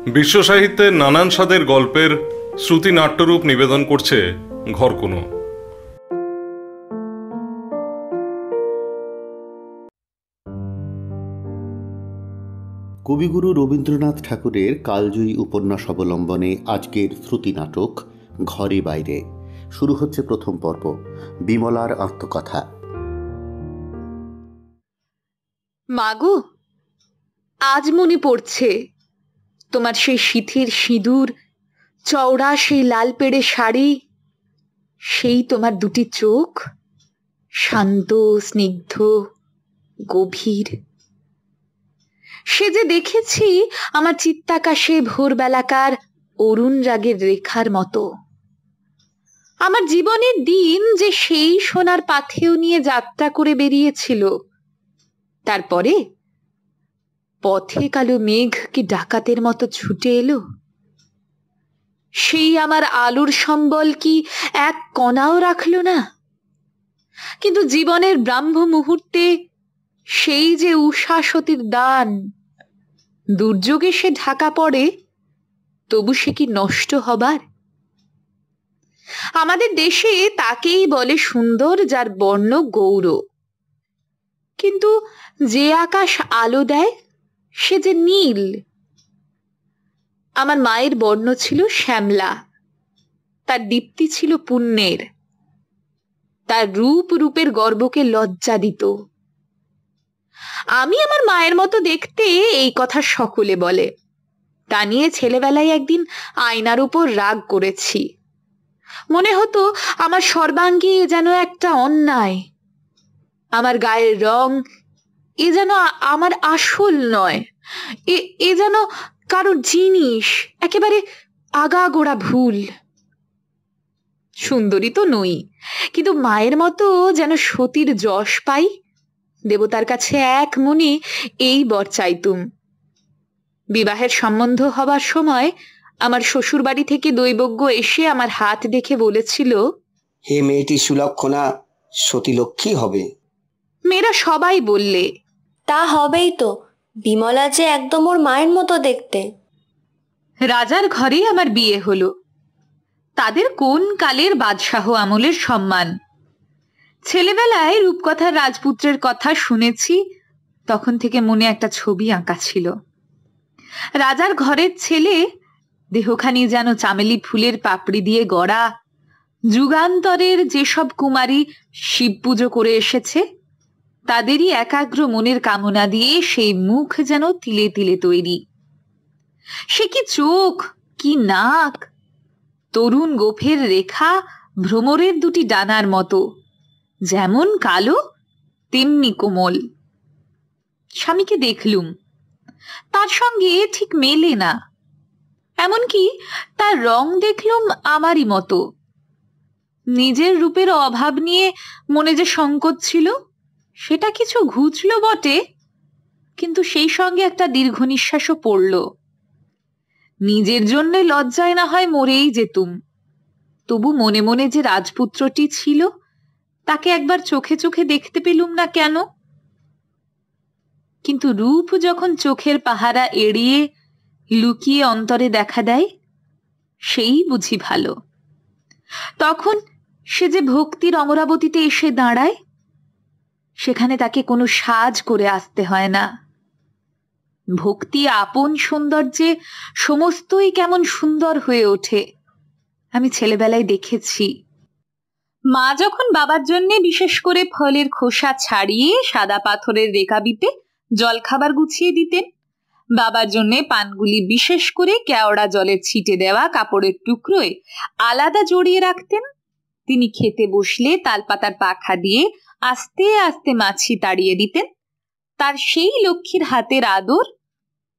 বিশ্ব সাহিত্যের নানান স্বাদের গল্পের শ্রুতি নাট্যরূপ নিবেদন করছে ঘরকুনো। কবিগুরু রবীন্দ্রনাথ ঠাকুরের কালজয়ী উপন্যাস অবলম্বনে আজকের শ্রুতি নাটক ঘরে বাইরে শুরু হচ্ছে প্রথম পর্ব, বিমলার আত্মকথা। মাগো, আজ মনে পড়ছে তোমার সেই সিথির সিঁদুর, চওড়া সেই লাল পেড়ে শাড়ি, সেই তোমার দুটি চোখ, শান্ত, স্নিগ্ধ, গভীর। সে যে দেখেছি আমার চিত্তাকাশে ভোরবেলাকার অরুণ রাগের রেখার মতো। আমার জীবনের দিন যে সেই সোনার পাথেয় নিয়ে যাত্রা করে বেরিয়েছিল, তারপরে পথে কালো মেঘ কি ডাকাতের মতো ছুটে এলো। সেই আমার আলোর সম্বল কি এক কণাও রাখলো না। কিন্তু জীবনের ব্রাহ্ম মুহূর্তে সেই যে উষা সতীর দান, দুর্যোগে সে ঢাকা পড়ে, তবু সে কি নষ্ট হবার? আমাদের দেশে তাকেই বলে সুন্দর যার বর্ণ গৌর। কিন্তু যে আকাশ আলো দেয় সে যে নীল। আমার মায়ের বর্ণ ছিল শ্যামলা, তার দীপ্তি ছিল পুণ্যের, তার রূপের গর্বকে লজ্জা দিত। আমি আমার মায়ের মতো দেখতে, এই কথা সকলে বলে। তা নিয়ে ছেলেবেলায় একদিন আয়নার উপর রাগ করেছি। মনে হতো আমার সর্বাঙ্গে এ যেন একটা অন্যায়। আমার গায়ের রং এ যেন আমার আসল নয়, এ যেন কারোর জিনিস, একেবারে আগাগোড়া ভুল। সুন্দরী তো নই, কিন্তু মায়ের মতো যেন সতীর যশ পাই, দেবতার কাছে এক মনে এই বর চাইতুম। বিবাহের সম্বন্ধ হবার সময় আমার শ্বশুর বাড়ি থেকে দৈবজ্ঞ এসে আমার হাত দেখে বলেছিল, হে মেয়েটি সুলক্ষণা, সতীলক্ষ্মী হবে। মেয়েরা সবাই বললে, তা হবেই তো, বিমলা যে একদম ওর মায়ের মতো দেখতে। রাজার ঘরেই আমার বিয়ে হলো। তাদের কোন কালের বাদশাহ আমলের সম্মান। ছেলেবেলায় রূপকথার রাজপুত্রের কথা শুনেছি, তখন থেকে মনে একটা ছবি আঁকা ছিল। রাজার ঘরের ছেলে, দেহখানি যেন চামেলি ফুলের পাপড়ি দিয়ে গড়া। যুগান্তরের যেসব কুমারী শিব পুজো করে এসেছে, তাদেরই একাগ্র মনের কামনা দিয়ে সেই মুখ যেন তিলে তিলে তৈরি। সে কি চোখ, কি নাক, তরুণ গোফের রেখা ভ্রমরের দুটি ডানার মতো, যেমন কালো তেমনি কোমল। স্বামীকে দেখলুম, তার সঙ্গে ঠিক মেলে না। এমনকি তার রং দেখলুম আমারই মতো। নিজের রূপের অভাব নিয়ে মনে যে সংকোচ ছিল, সেটা কিছু ঘুচল বটে, কিন্তু সেই সঙ্গে একটা দীর্ঘ নিঃশ্বাসও পড়ল। নিজের জন্য লজ্জায় না হয় মরেই যেতুম, তবু মনে মনে যে রাজপুত্রটি ছিল, তাকে একবার চোখে চোখে দেখতে পেলুম না কেন? কিন্তু রূপ যখন চোখের পাহারা এড়িয়ে লুকিয়ে অন্তরে দেখা দেয়, সেই বুঝি ভালো। তখন সে যে ভক্তির অমরাবতীতে এসে দাঁড়ায়, সেখানে তাকে কোনো সাজ করে আসতে হয় না। ভক্তি আপন সৌন্দর্যে সমস্তই কেমন সুন্দর হয়ে ওঠে, আমি ছেলেবেলায় দেখেছি। মা যখন বাবার জন্য বিশেষ করে ফলের খোসা ছাড়িয়ে সাদা পাথরের রেকাবিতে জলখাবার গুছিয়ে দিতেন, বাবার জন্য পানগুলি বিশেষ করে কেওড়া জলের ছিটে দেওয়া কাপড়ের টুকরোয় আলাদা জড়িয়ে রাখতেন, তিনি খেতে বসলে তালপাতার পাখা দিয়ে আস্তে আস্তে মাছি তাড়িয়ে দিতেন, তার সেই লক্ষ্মীর হাতের আদর,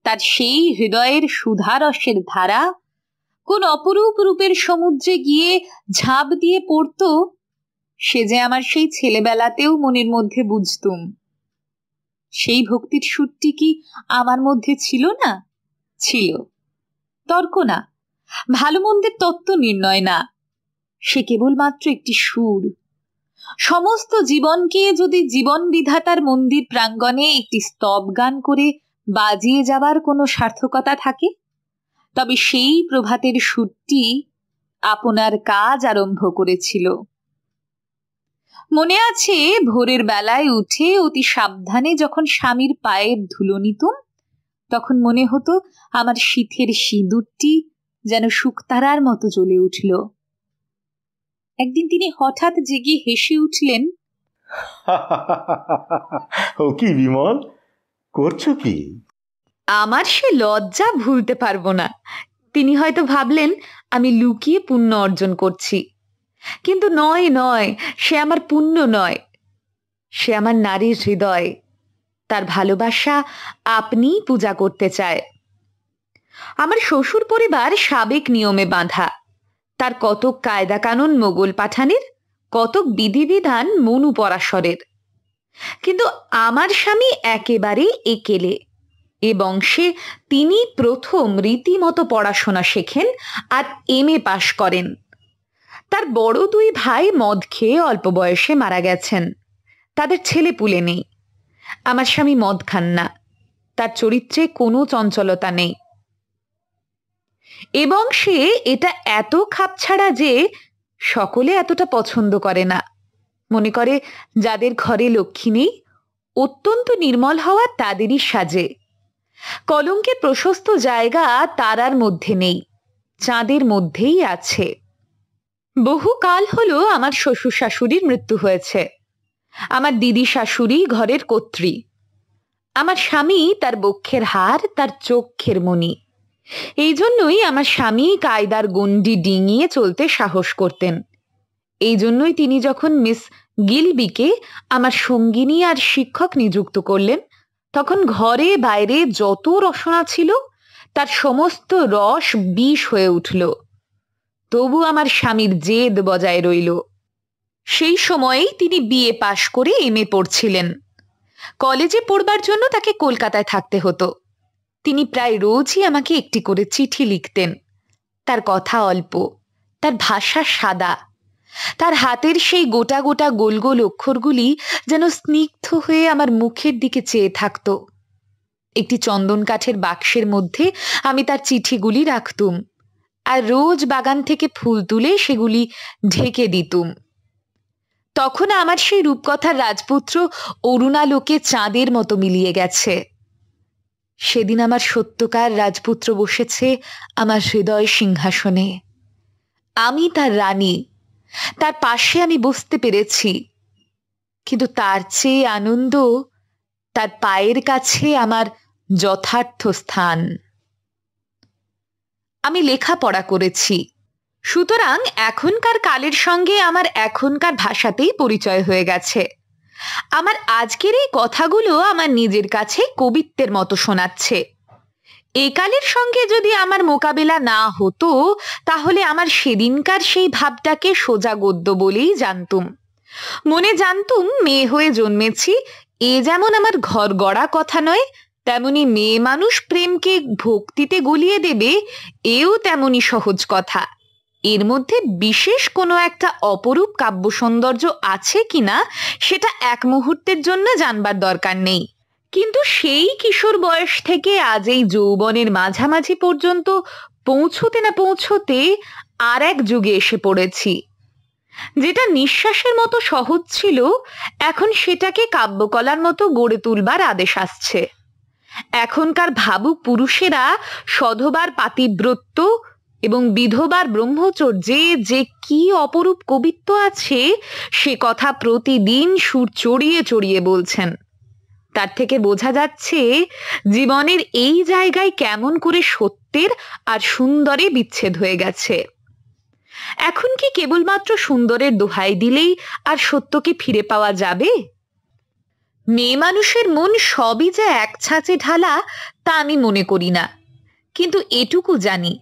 তার সেই হৃদয়ের সুধারসের ধারা কোন অপরূপ রূপের সমুদ্রে গিয়ে ঝাঁপ দিয়ে পড়ত, সে যে আমার সেই ছেলেবেলাতেও মনের মধ্যে বুঝতুম। সেই ভক্তির সুরটি কি আমার মধ্যে ছিল না? ছিল। তর্ক না, ভালো মন্দের তত্ত্ব নির্ণয় না, সে কেবলমাত্র একটি সুর। সমস্ত জীবনকে যদি জীবন বিধাতার মন্দির প্রাঙ্গণে একটি স্তব গান করে বাজিয়ে যাবার কোনো সার্থকতা থাকে, তবে সেই প্রভাতের সুরটি আপনার কাজ আরম্ভ করেছিল। মনে আছে ভোরের বেলায় উঠে অতি সাবধানে যখন স্বামীর পায়ের ধুলো নিতুম, তখন মনে হতো আমার শীতের সিঁদুরটি যেন শুকতারার মতো জ্বলে উঠল। একদিন তিনি হঠাৎ জেগে হেসে উঠলেন, ও কি বিমল, করছো কি? আমার সে লজ্জা ভুলতে পারবো না। তিনি হয়তো ভাবলেন আমি লুকিয়ে পুণ্য অর্জন করছি, কিন্তু নয় নয়, সে আমার পুণ্য নয়, সে আমার নারীর হৃদয়, তার ভালোবাসা আপনি পূজা করতে চায়। আমার শ্বশুর পরিবার সাবেক নিয়মে বাঁধা, তার কতক কায়দা কানুন মোগল পাঠানের, কতক বিধিবিধান মনু পরাশরের। কিন্তু আমার স্বামী একেবারে একেলে। এ বংশে তিনি প্রথম রীতিমতো পড়াশোনা শেখেন আর MA পাশ করেন। তার বড় দুই ভাই মদ খেয়ে অল্প বয়সে মারা গেছেন, তাদের ছেলে পুলে নেই। আমার স্বামী মদ খান না, তার চরিত্রে কোনো চঞ্চলতা নেই। এবং সে এটা এত খাপছাড়া যে সকলে এতটা পছন্দ করে না। মনে করে যাদের ঘরে লক্ষ্মী নেই, অত্যন্ত নির্মল হওয়া তাদেরই সাজে। কলঙ্কের প্রশস্ত জায়গা তারার মধ্যে নেই, চাঁদের মধ্যেই আছে। বহুকাল হলো আমার শ্বশুর শাশুড়ির মৃত্যু হয়েছে। আমার দিদি শাশুড়ি ঘরের কর্ত্রী। আমার স্বামী তার বক্ষের হার, তার চোখের মণি। এই জন্যই আমার স্বামী কায়দার গণ্ডি ডিঙিয়ে চলতে সাহস করতেন। এই জন্যই তিনি যখন মিস গিলবিকে আমার সঙ্গিনী আর শিক্ষক নিযুক্ত করলেন, তখন ঘরে বাইরে যত রসনা ছিল তার সমস্ত রস বিষ হয়ে উঠল। তবু আমার স্বামীর জেদ বজায় রইল। সেই সময়েই তিনি BA পাশ করে MA পড়ছিলেন। কলেজে পড়বার জন্য তাকে কলকাতায় থাকতে হতো। তিনি প্রায় রোজই আমাকে একটি করে চিঠি লিখতেন। তার কথা অল্প, তার ভাষা সাদা, তার হাতের সেই গোটা গোটা গোল গোল অক্ষরগুলি যেন স্নিগ্ধ হয়ে আমার মুখের দিকে চেয়ে থাকত। একটি চন্দন কাঠের বাক্সের মধ্যে আমি তার চিঠিগুলি রাখতুম, আর রোজ বাগান থেকে ফুল তুলে সেগুলি ঢেকে দিতুম। তখন আমার সেই রূপকথার রাজপুত্র অরুণালোকে চাঁদের মতো মিলিয়ে গেছে। সেদিন আমার সত্যকার রাজপুত্র বসেছে আমার হৃদয় সিংহাসনে। আমি তার রানী, তার পাশে আমি বসতে পেরেছি। কিন্তু তার চেয়ে আনন্দ তার পায়ের কাছে আমার যথার্থ স্থান। আমি লেখাপড়া করেছি, সুতরাং এখনকার কালের সঙ্গে আমার এখনকার ভাষাতেই পরিচয় হয়ে গেছে। আমার আজকের এই কথাগুলো আমার নিজের কাছে কবিত্বের মতো শোনাচ্ছে। এই কালের সঙ্গে যদি আমার মোকাবিলা না হতো, তাহলে আমার সেদিনকার সেই ভাবটাকে সোজা গদ্য বলেই জানতুম। মনে জানতুম মেয়ে হয়ে জন্মেছি, এ যেমন আমার ঘর গড়া কথা নয়, তেমনি মেয়ে মানুষ প্রেমকে ভক্তিতে গলিয়ে দেবে, এও তেমনি সহজ কথা। এর মধ্যে বিশেষ কোনো একটা অপরূপ কাব্য সৌন্দর্য আছে কিনা সেটা এক মুহূর্তের জন্য জানবার দরকার নেই। কিন্তু সেই কিশোর বয়স থেকে আজ এই যৌবনের মাঝামাঝি পর্যন্ত পৌঁছতে না পৌঁছতে আর এক যুগে এসে পড়েছি। যেটা নিঃশ্বাসের মতো সহজ ছিল, এখন সেটাকে কাব্যকলার মতো গড়ে তুলবার আদেশ আসছে। এখনকার ভাবুক পুরুষেরা সধবার পাতিব্রত্য এবং বিধবার ব্রহ্মচর্যে যে কি অপরূপ কবিত্ব আছে, সে কথা প্রতিদিন সুর চড়িয়ে চড়িয়ে বলছেন। তার থেকে বোঝা যাচ্ছে জীবনের এই জায়গায় কেমন করে সত্যের আর সুন্দরে বিচ্ছেদ হয়ে গেছে। এখন কি কেবলমাত্র সুন্দরের দোহাই দিলেই আর সত্যকে ফিরে পাওয়া যাবে? মেয়ে মানুষের মন সবই যে এক ছাঁচে ঢালা তা আমি মনে করি না, কিন্তু এটুকু জানি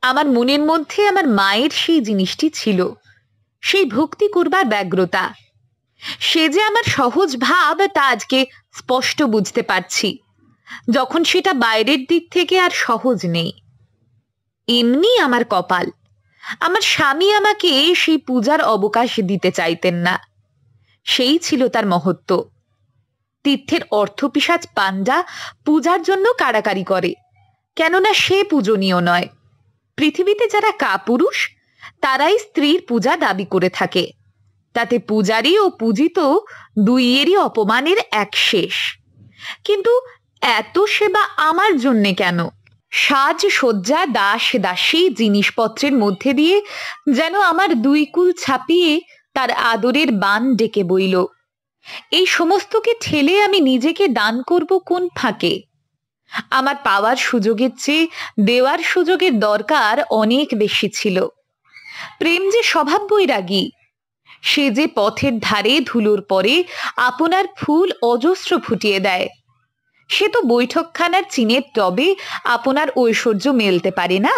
আমার মনের মধ্যে আমার মায়ের সেই জিনিসটি ছিল, সেই ভক্তি করবার ব্যগ্রতা। সে যে আমার সহজ ভাব তা আজকে স্পষ্ট বুঝতে পারছি, যখন সেটা বাইরের দিক থেকে আর সহজ নেই। এমনি আমার কপাল, আমার স্বামী আমাকে সেই পূজার অবকাশ দিতে চাইতেন না। সেই ছিল তার মহত্ব। তীর্থের অর্থপিশাচ পাণ্ডা পূজার জন্য কাড়াকাড়ি করে, কেননা সে পূজনীয় নয়। পৃথিবীতে যারা কাপুরুষ তারাই স্ত্রীর পূজা দাবি করে থাকে, তাতে পূজারী ও পূজিত দুইয়েরই অপমানের এক শেষ। কিন্তু এত সেবা আমার জন্যে কেন? সাজ সজ্জা দাস দাসী জিনিসপত্রের মধ্যে দিয়ে যেন আমার দুই কুল ছাপিয়ে তার আদরের বান ডেকে বইল। এই সমস্তকে ঠেলে আমি নিজেকে দান করব কোন ফাঁকে? আমার পাওয়ার সুযোগের চেয়ে দেওয়ার সুযোগের দরকার অনেক বেশি ছিল। প্রেম যে স্বভাব বৈরাগী, সে যে পথের ধারে ধুলোর পরে আপনার ফুল অজস্র ফুটিয়ে দেয়। সে তো বৈঠকখানার চিনের টবে আপনার ঐশ্বর্য মেলতে পারে না।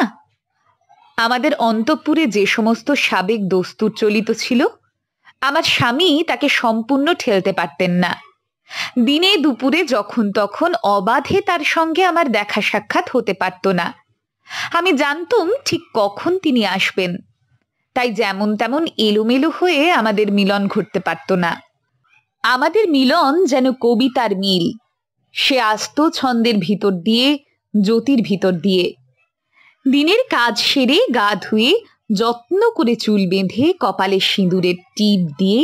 আমাদের অন্তঃপুরে যে সমস্ত সাবেক দস্তুর চলিত ছিল, আমার স্বামী তাকে সম্পূর্ণ ঠেলতে পারতেন না। দিনে দুপুরে যখন তখন অবাধে তার সঙ্গে আমার দেখা সাক্ষাৎ হতে পারত না। আমি জানতুম ঠিক কখন তিনি আসবেন, তাই যেমন তেমন এলোমেলো হয়ে আমাদের মিলন ঘটতে পারত না। আমাদের মিলন যেন কবিতার মিল। সে আসতো ছন্দের ভিতর দিয়ে, জ্যোতির ভিতর দিয়ে। দিনের কাজ সেরে গা ধুয়ে যত্ন করে চুল বেঁধে কপালে সিঁদুরের টিপ দিয়ে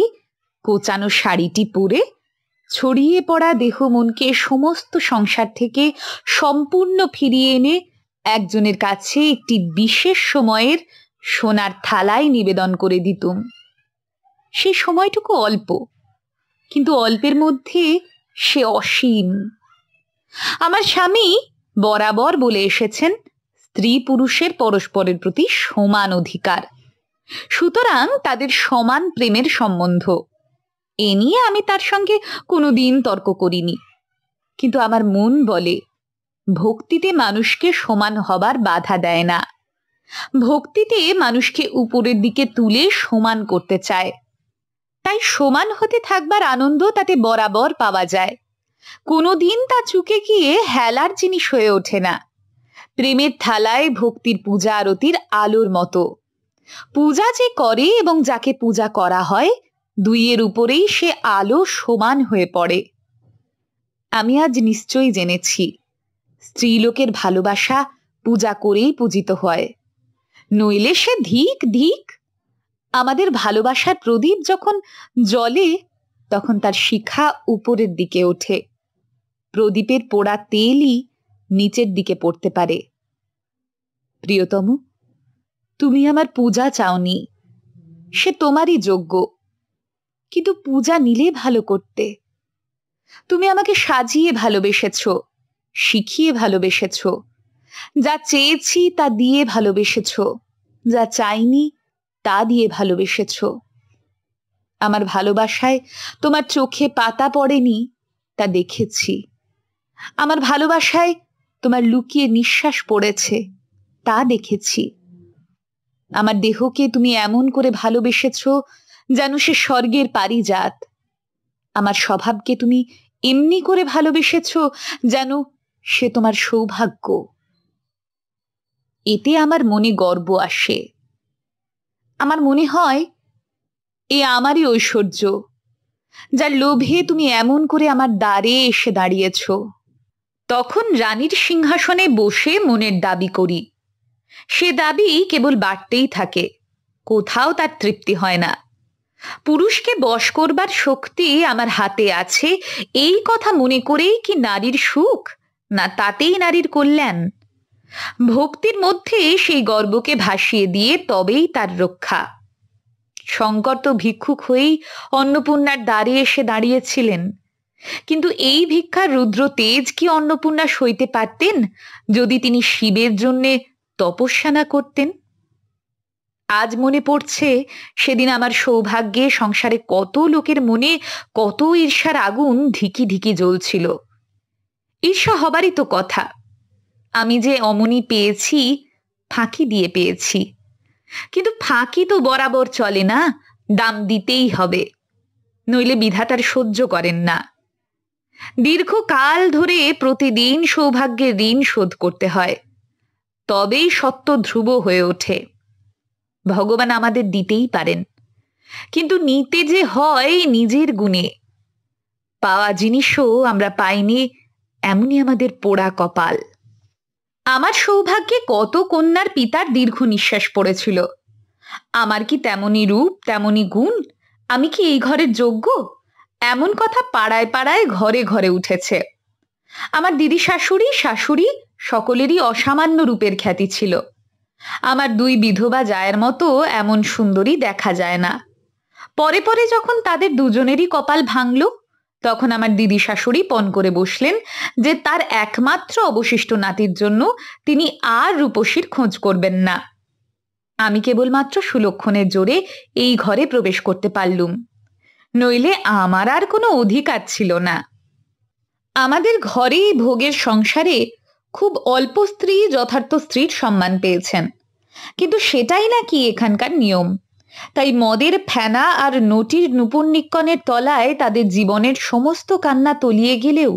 কোচানো শাড়িটি পরে ছড়িয়ে পড়া দেহ মনকে সমস্ত সংসার থেকে সম্পূর্ণ ফিরিয়ে এনে একজনের কাছে একটি বিশেষ সময়ের সোনার থালায় নিবেদন করে দিতুম। সেই সময়টুকু অল্প, কিন্তু অল্পের মধ্যে সে অসীম। আমার স্বামী বরাবর বলে এসেছেন, স্ত্রী পুরুষের পরস্পরের প্রতি সমান অধিকার, সুতরাং তাদের সমান প্রেমের সম্বন্ধ। এ নিয়ে আমি তার সঙ্গে কোনোদিন তর্ক করিনি। কিন্তু আমার মন বলে, ভক্তিতে মানুষকে সমান হবার বাধা দেয় না। ভক্তিতে মানুষকে উপরের দিকে তুলে সমান করতে চায়। তাই সমান হতে থাকবার আনন্দ তাতে বরাবর পাওয়া যায়। কোনোদিন তা চুকে গিয়ে হেলার জিনিস হয়ে ওঠে না। প্রেমের থালায় ভক্তির পূজা আরতির আলোর মতো। পূজা যে করে এবং যাকে পূজা করা হয়, দুইয়ের উপরেই সে আলো সমান হয়ে পড়ে। আমি আজ নিশ্চয়ই জেনেছি, স্ত্রীলোকের ভালোবাসা পূজা করেই পূজিত হয়, নইলে সে ধিক ধিক। আমাদের ভালোবাসার প্রদীপ যখন জ্বলে তখন তার শিখা উপরের দিকে ওঠে। প্রদীপের পোড়া তেলই নিচের দিকে পড়তে পারে। প্রিয়তম, তুমি আমার পূজা চাওনি, সে তোমারই যোগ্য, কিন্তু পূজা নিলে ভালো করতে। তুমি আমাকে সাজিয়ে ভালোবেসেছ, শিখিয়ে ভালোবেসেছ, যা চেয়েছি তা দিয়ে ভালোবেসেছ, যা চাইনি তা দিয়ে ভালোবেসেছ। আমার ভালোবাসায় তোমার চোখে পাতা পড়েনি, তা দেখেছি। আমার ভালোবাসায় তোমার লুকিয়ে নিঃশ্বাস পড়েছে, তা দেখেছি। আমার দেহকে তুমি এমন করে ভালোবেসেছ যেন সে স্বর্গের পারিজাত। আমার স্বভাবকে তুমি এমনি করে ভালোবেসেছ যেন সে তোমার সৌভাগ্য। এতে আমার মনে গর্ব আসে। আমার মনে হয় এ আমারই ঐশ্বর্য, যার লোভে তুমি এমন করে আমার দ্বারে এসে দাঁড়িয়েছ। তখন রানীর সিংহাসনে বসে মনের দাবি করি। সে দাবি কেবল বাড়তেই থাকে, কোথাও তার তৃপ্তি হয় না। পুরুষকে বশ করবার শক্তি আমার হাতে আছে, এই কথা মনে করেই কি নারীর সুখ, না তাতেই নারীর কল্যাণ? ভক্তির মধ্যে সেই গর্বকে ভাসিয়ে দিয়ে তবেই তার রক্ষা। শঙ্কর তো ভিক্ষুক হয়েই অন্নপূর্ণার দ্বারে এসে দাঁড়িয়েছিলেন, কিন্তু এই ভিক্ষার রুদ্র তেজ কি অন্নপূর্ণা সইতে পারতেন যদি তিনি শিবের জন্যে তপস্যা না করতেন? আজ মনে পড়ছে, সেদিন আমার সৌভাগ্যে সংসারে কত লোকের মনে কত ঈর্ষার আগুন ধিকি ধিকি জ্বলছিল। ঈর্ষা হবারই তো কথা। আমি যে অমনি পেয়েছি, ফাঁকি দিয়ে পেয়েছি। কিন্তু ফাঁকি তো বরাবর চলে না, দাম দিতেই হবে, নইলে বিধাতার সহ্য করেন না। দীর্ঘকাল ধরে প্রতিদিন সৌভাগ্যের ঋণ শোধ করতে হয়, তবেই সত্য ধ্রুব হয়ে ওঠে। ভগবান আমাদের দিতেই পারেন, কিন্তু নিতে যে হয় নিজের গুণে। পাওয়া জিনিসও আমরা পাইনি, এমনই আমাদের পোড়া কপাল। আমার সৌভাগ্যে কত কন্যার পিতার দীর্ঘ নিঃশ্বাস পড়েছিল। আমার কি তেমনি রূপ, তেমনি গুণ? আমি কি এই ঘরের যোগ্য? এমন কথা পাড়ায় পাড়ায় ঘরে ঘরে উঠেছে। আমার দিদি শাশুড়ি, শাশুড়ি সকলেরই অসামান্য রূপের খ্যাতি ছিল। আমার দুই বিধবা জায়ের মতো এমন সুন্দরী দেখা যায় না। পরে পরে যখন তাদের দুজনেরই কপাল ভাঙল, তখন আমার দিদি শাশুড়ি পণ করে বসলেন যে তার একমাত্র অবশিষ্ট নাতির জন্য তিনি আর রূপসীর খোঁজ করবেন না। আমি কেবলমাত্র সুলক্ষণের জোরে এই ঘরে প্রবেশ করতে পারলুম, নইলে আমার আর কোনো অধিকার ছিল না। আমাদের ঘরে ভোগের সংসারে খুব অল্প স্ত্রী যথার্থ স্ত্রীর সম্মান পেয়েছেন, কিন্তু সেটাই নাকি এখানকার নিয়ম। তাই মদের ফেনা আর নটির নূপুরনিক্কণের তলায় তাদের জীবনের সমস্ত কান্না তলিয়ে গেলেও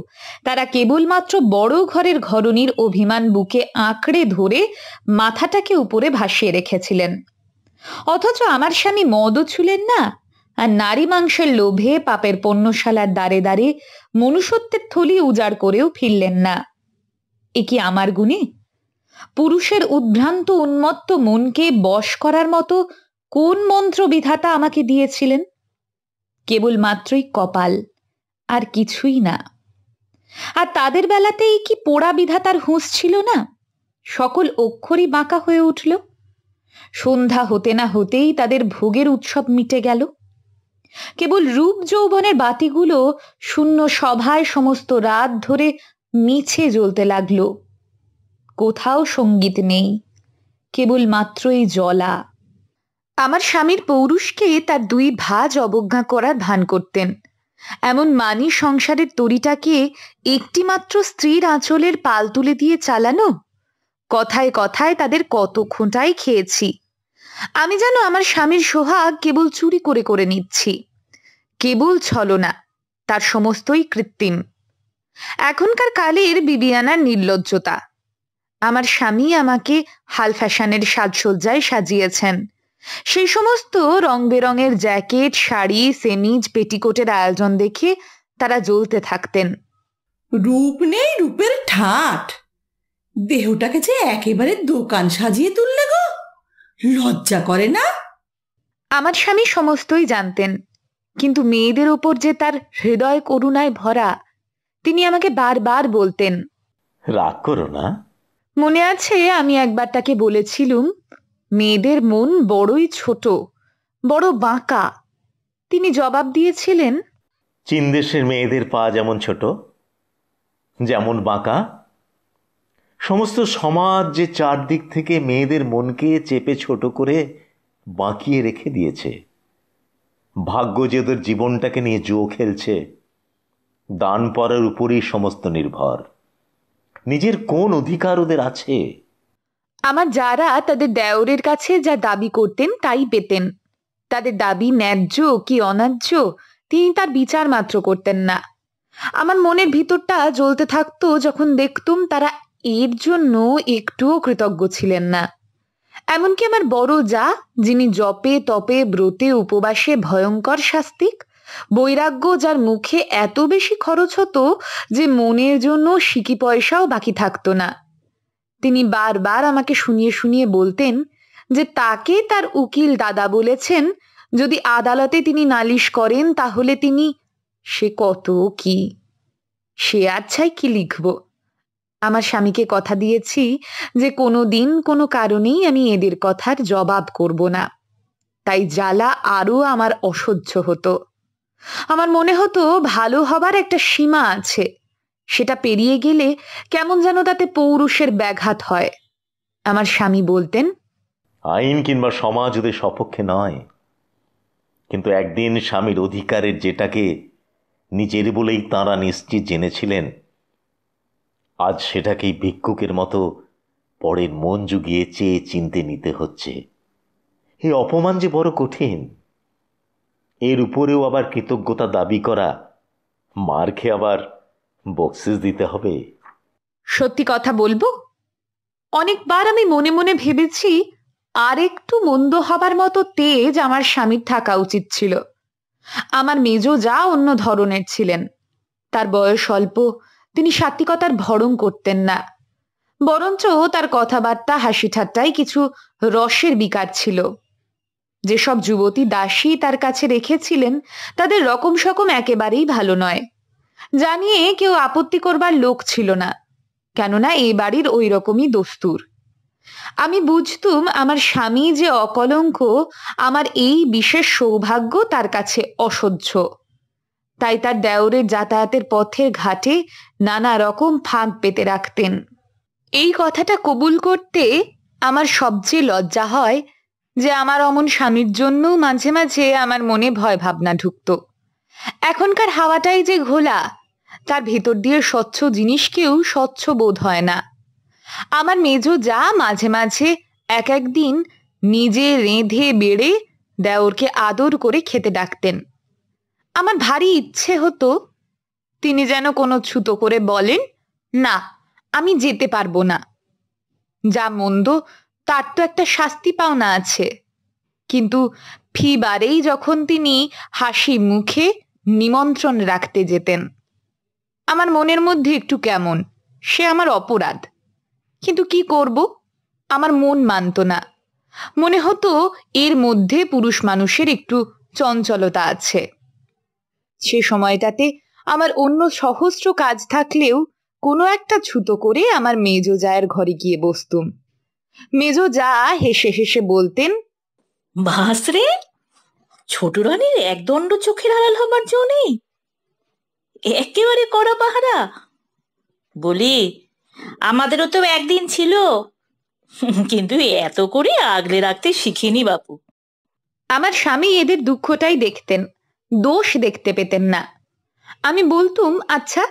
তারা কেবলমাত্র বড় ঘরের ঘরণীর অভিমান বুকে আঁকড়ে ধরে মাথাটাকে উপরে ভাসিয়ে রেখেছিলেন। অথচ আমার স্বামী মদও ছুলেন না, আর নারী মাংসের লোভে পাপের পণ্যশালার দ্বারে দ্বারে মনুষ্যত্বের থলি উজাড় করেও ফিরলেন না। এ কি আমার গুণে? পুরুষের উদ্ভ্রান্ত উন্মত্ত মনকে বশ করার মতো কোন মন্ত্র বিধাতা আমাকে দিয়েছিলেন? কেবলমাত্রই কপাল, আর কিছুই না। আর তাদের বেলাতেই কি পোড়া বিধাতার হুঁশ ছিল না? সকল অক্ষরই বাঁকা হয়ে উঠল। সন্ধ্যা হতে না হতেই তাদের ভোগের উৎসব মিটে গেল। কেবল রূপ যৌবনের বাতিগুলো শূন্য সভায় সমস্ত রাত ধরে মিছে জ্বলতে লাগলো। কোথাও সঙ্গীত নেই, কেবল মাত্রই জ্বলা। আমার স্বামীর পৌরুষকে তার দুই ভাজ অবজ্ঞা করার ভান করতেন। এমন মানি সংসারের তরিটাকে একটিমাত্র স্ত্রীর আঁচলের পাল তুলে দিয়ে চালানো? কথায় কথায় তাদের কত খোঁটাই খেয়েছি। আমি যেন আমার স্বামীর সোহাগ কেবল চুরি করে করে নিচ্ছি। কেবল ছলনা, তার সমস্তই কৃত্রিম। এখনকার কালের বিবিয়ানার নির্লজ্জতা। আমার স্বামী আমাকে হাল ফ্যাশনের সাজসজ্জায় সাজিয়েছেন। সেই সমস্ত রং বেরঙের জ্যাকেট, শাড়ি, সেমিজ, পেটিকোটের আয়োজন দেখে তারা জ্বলতে থাকতেন। রূপ নেই, রূপের ঠাট। দেহটাকে যে একেবারে দোকান সাজিয়ে তুললে গো, লজ্জা করে না? আমার স্বামী সমস্তই জানতেন, কিন্তু মেয়েদের ওপর যে তার হৃদয় করুণায় ভরা, তিনি আমাকে বারবার বলতেন। রাগ করো না। মনে আছে আমি একবার তাকে বলেছিলুম, মেয়েদের মন বড়ই ছোট, বড় বাঁকা। তিনি জবাব দিয়েছিলেন, চীন দেশের মেয়েদের পা যেমন ছোট, যেমন বাঁকা, সমস্ত সমাজ যে চারদিক থেকে মেয়েদের মনকে চেপে ছোট করে বাঁকিয়ে রেখে দিয়েছে। ভাগ্য যে ওদের জীবনটাকে নিয়ে জো খেলছে। দান পরের উপরই সমস্ত নির্ভর। নিজের কোন অধিকার ওদের আছে? আমার যারা তাদের দেওরের কাছে যা দাবি করতেন তাই পেতেন। তাদের দাবি ন্যায্য কি অন্যায্য তিনি তার বিচার মাত্র করতেন না। আমার মনের ভিতরটা জ্বলতে থাকতো যখন দেখতুম তারা এর জন্য একটুও কৃতজ্ঞ ছিলেন না। এমনকি আমার বড় যা, যিনি জপে তপে ব্রতে উপবাসে ভয়ঙ্কর শাস্তিক, বৈরাগ্য যার মুখে এত বেশি খরচ হতো যে মনের জন্য সিকি পয়সাও বাকি থাকতো না, তিনি বারবার আমাকে শুনিয়ে শুনিয়ে বলতেন যে তাকে তার উকিল দাদা বলেছেন যদি আদালতে তিনি নালিশ করেন তাহলে তিনি, সে কত কি, সে আচ্ছাই কি লিখব। আমার স্বামীকে কথা দিয়েছি যে কোনো দিন কোনো কারণেই আমি এদের কথার জবাব করব না। তাই জ্বালা আরো আমার অসহ্য হতো। আমার মনে হতো ভালো হবার একটা সীমা আছে, সেটা পেরিয়ে গেলে কেমন যেন তাতে পৌরুষের ব্যাঘাত হয়। আমার স্বামী বলতেন, আইন কিংবা সমাজ ওদের সপক্ষে নয়, কিন্তু একদিন স্বামীর অধিকারের যেটাকে নিজের বলেই তাঁরা নিশ্চিত জেনেছিলেন, আজ সেটাকেই ভিক্ষুকের মতো পরের মন জুগিয়ে চেয়ে চিনতে নিতে হচ্ছে। এই অপমান যে বড় কঠিন। এর উপরেও আবার কৃতজ্ঞতা দাবি করা, মার খেয়ে আবার বকশিস দিতে হবে। সত্যি কথা বলবো, অনেকবার আমি মনে মনে ভেবেছি আর একটু মন্দ হবার মতো তেজ আমার স্বামীর থাকা উচিত ছিল। আমার মেজো যা অন্য ধরনের ছিলেন। তার বয়স অল্প, তিনি সাত্ত্বিকতার ভরং করতেন না। বরঞ্চ তার কথাবার্তা হাসি ঠাট্টায় কিছু রসের বিকার ছিল। যেসব যুবতী দাসী তার কাছে রেখেছিলেন তাদের রকম সকম একেবারেই ভালো নয়, জানিয়ে কেউ আপত্তি করবার লোক ছিল না, কেননা এই বাড়ির ওই রকমই দস্তুর। আমি বুঝতুম আমার স্বামী যে অকলঙ্ক, আমার এই বিশেষ সৌভাগ্য তার কাছে অসহ্য। তাই তার দেওরের যাতায়াতের পথের ঘাটে নানা রকম ফাঁক পেতে রাখতেন। এই কথাটা কবুল করতে আমার সবচেয়ে লজ্জা হয় যে আমার অমন স্বামীর জন্য মাঝে মাঝে আমার মনে ভয় ভাবনা ঢুকত। এখনকার হাওয়াটাই যে ঘোলা, তার ভেতর দিয়ে স্বচ্ছ জিনিসকেও স্বচ্ছ বোধ হয় না। আমার মেজো যা মাঝে মাঝে এক একদিন নিজে রেঁধে বেড়ে দেওরকে আদর করে খেতে ডাকতেন। আমার ভারী ইচ্ছে হতো তিনি যেন কোনো ছুতো করে বলেন, না আমি যেতে পারবো না। যা মন্দ তার তো একটা শাস্তি পাওনা আছে। কিন্তু ফি বারেই যখন তিনি হাসি মুখে নিমন্ত্রণ রাখতে যেতেন, আমার মনের মধ্যে একটু কেমন, সে আমার অপরাধ। কিন্তু কি করব, আমার মন মানত না। মনে হতো এর মধ্যে পুরুষ মানুষের একটু চঞ্চলতা আছে। সে সময়টাতে আমার অন্য সহস্র কাজ থাকলেও কোনো একটা ছুতো করে আমার মেজো জায়ের ঘরে গিয়ে বসতুম। মেজো যা হেসে হেসে বলতেন, বাস রে, ছোট রানীর একদণ্ড চোখের আড়াল হবার জো নেই, একেবারে কড়া পাহারা। বলি, আমাদেরও তো একদিন ছিল, কিন্তু এত করে আগলে রাখতে শিখিনি বাপু। আমার স্বামী এদের দুঃখটাই দেখতেন, দোষ দেখতে পেতেন না। আমি বলতুম, আচ্ছা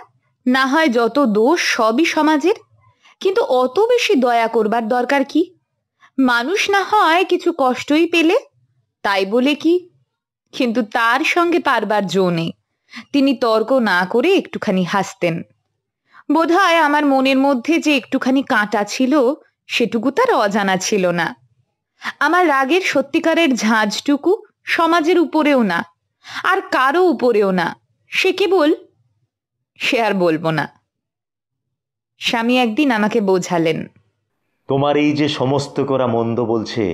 না হয় যত দোষ সবই সমাজের, কিন্তু অত বেশি দয়া করবার দরকার কি? মানুষ না হয় কিছু কষ্টই পেলে, তাই বলে কি? কিন্তু তার সঙ্গে পারবার জো নেই। তিনি তর্ক না করে একটুখানি হাসতেন। বোধহয় আমার মনের মধ্যে যে একটুখানি কাঁটা ছিল সেটুকু তার অজানা ছিল না। আমার রাগের সত্যিকারের ঝাঁঝটুকু সমাজের উপরেও না, আর কারো উপরেও না, সে আর বলবো না। স্বামী একদিন আমাকে বোঝালেন, তোমার এই যে সমস্ত করা মন্দ বলছে,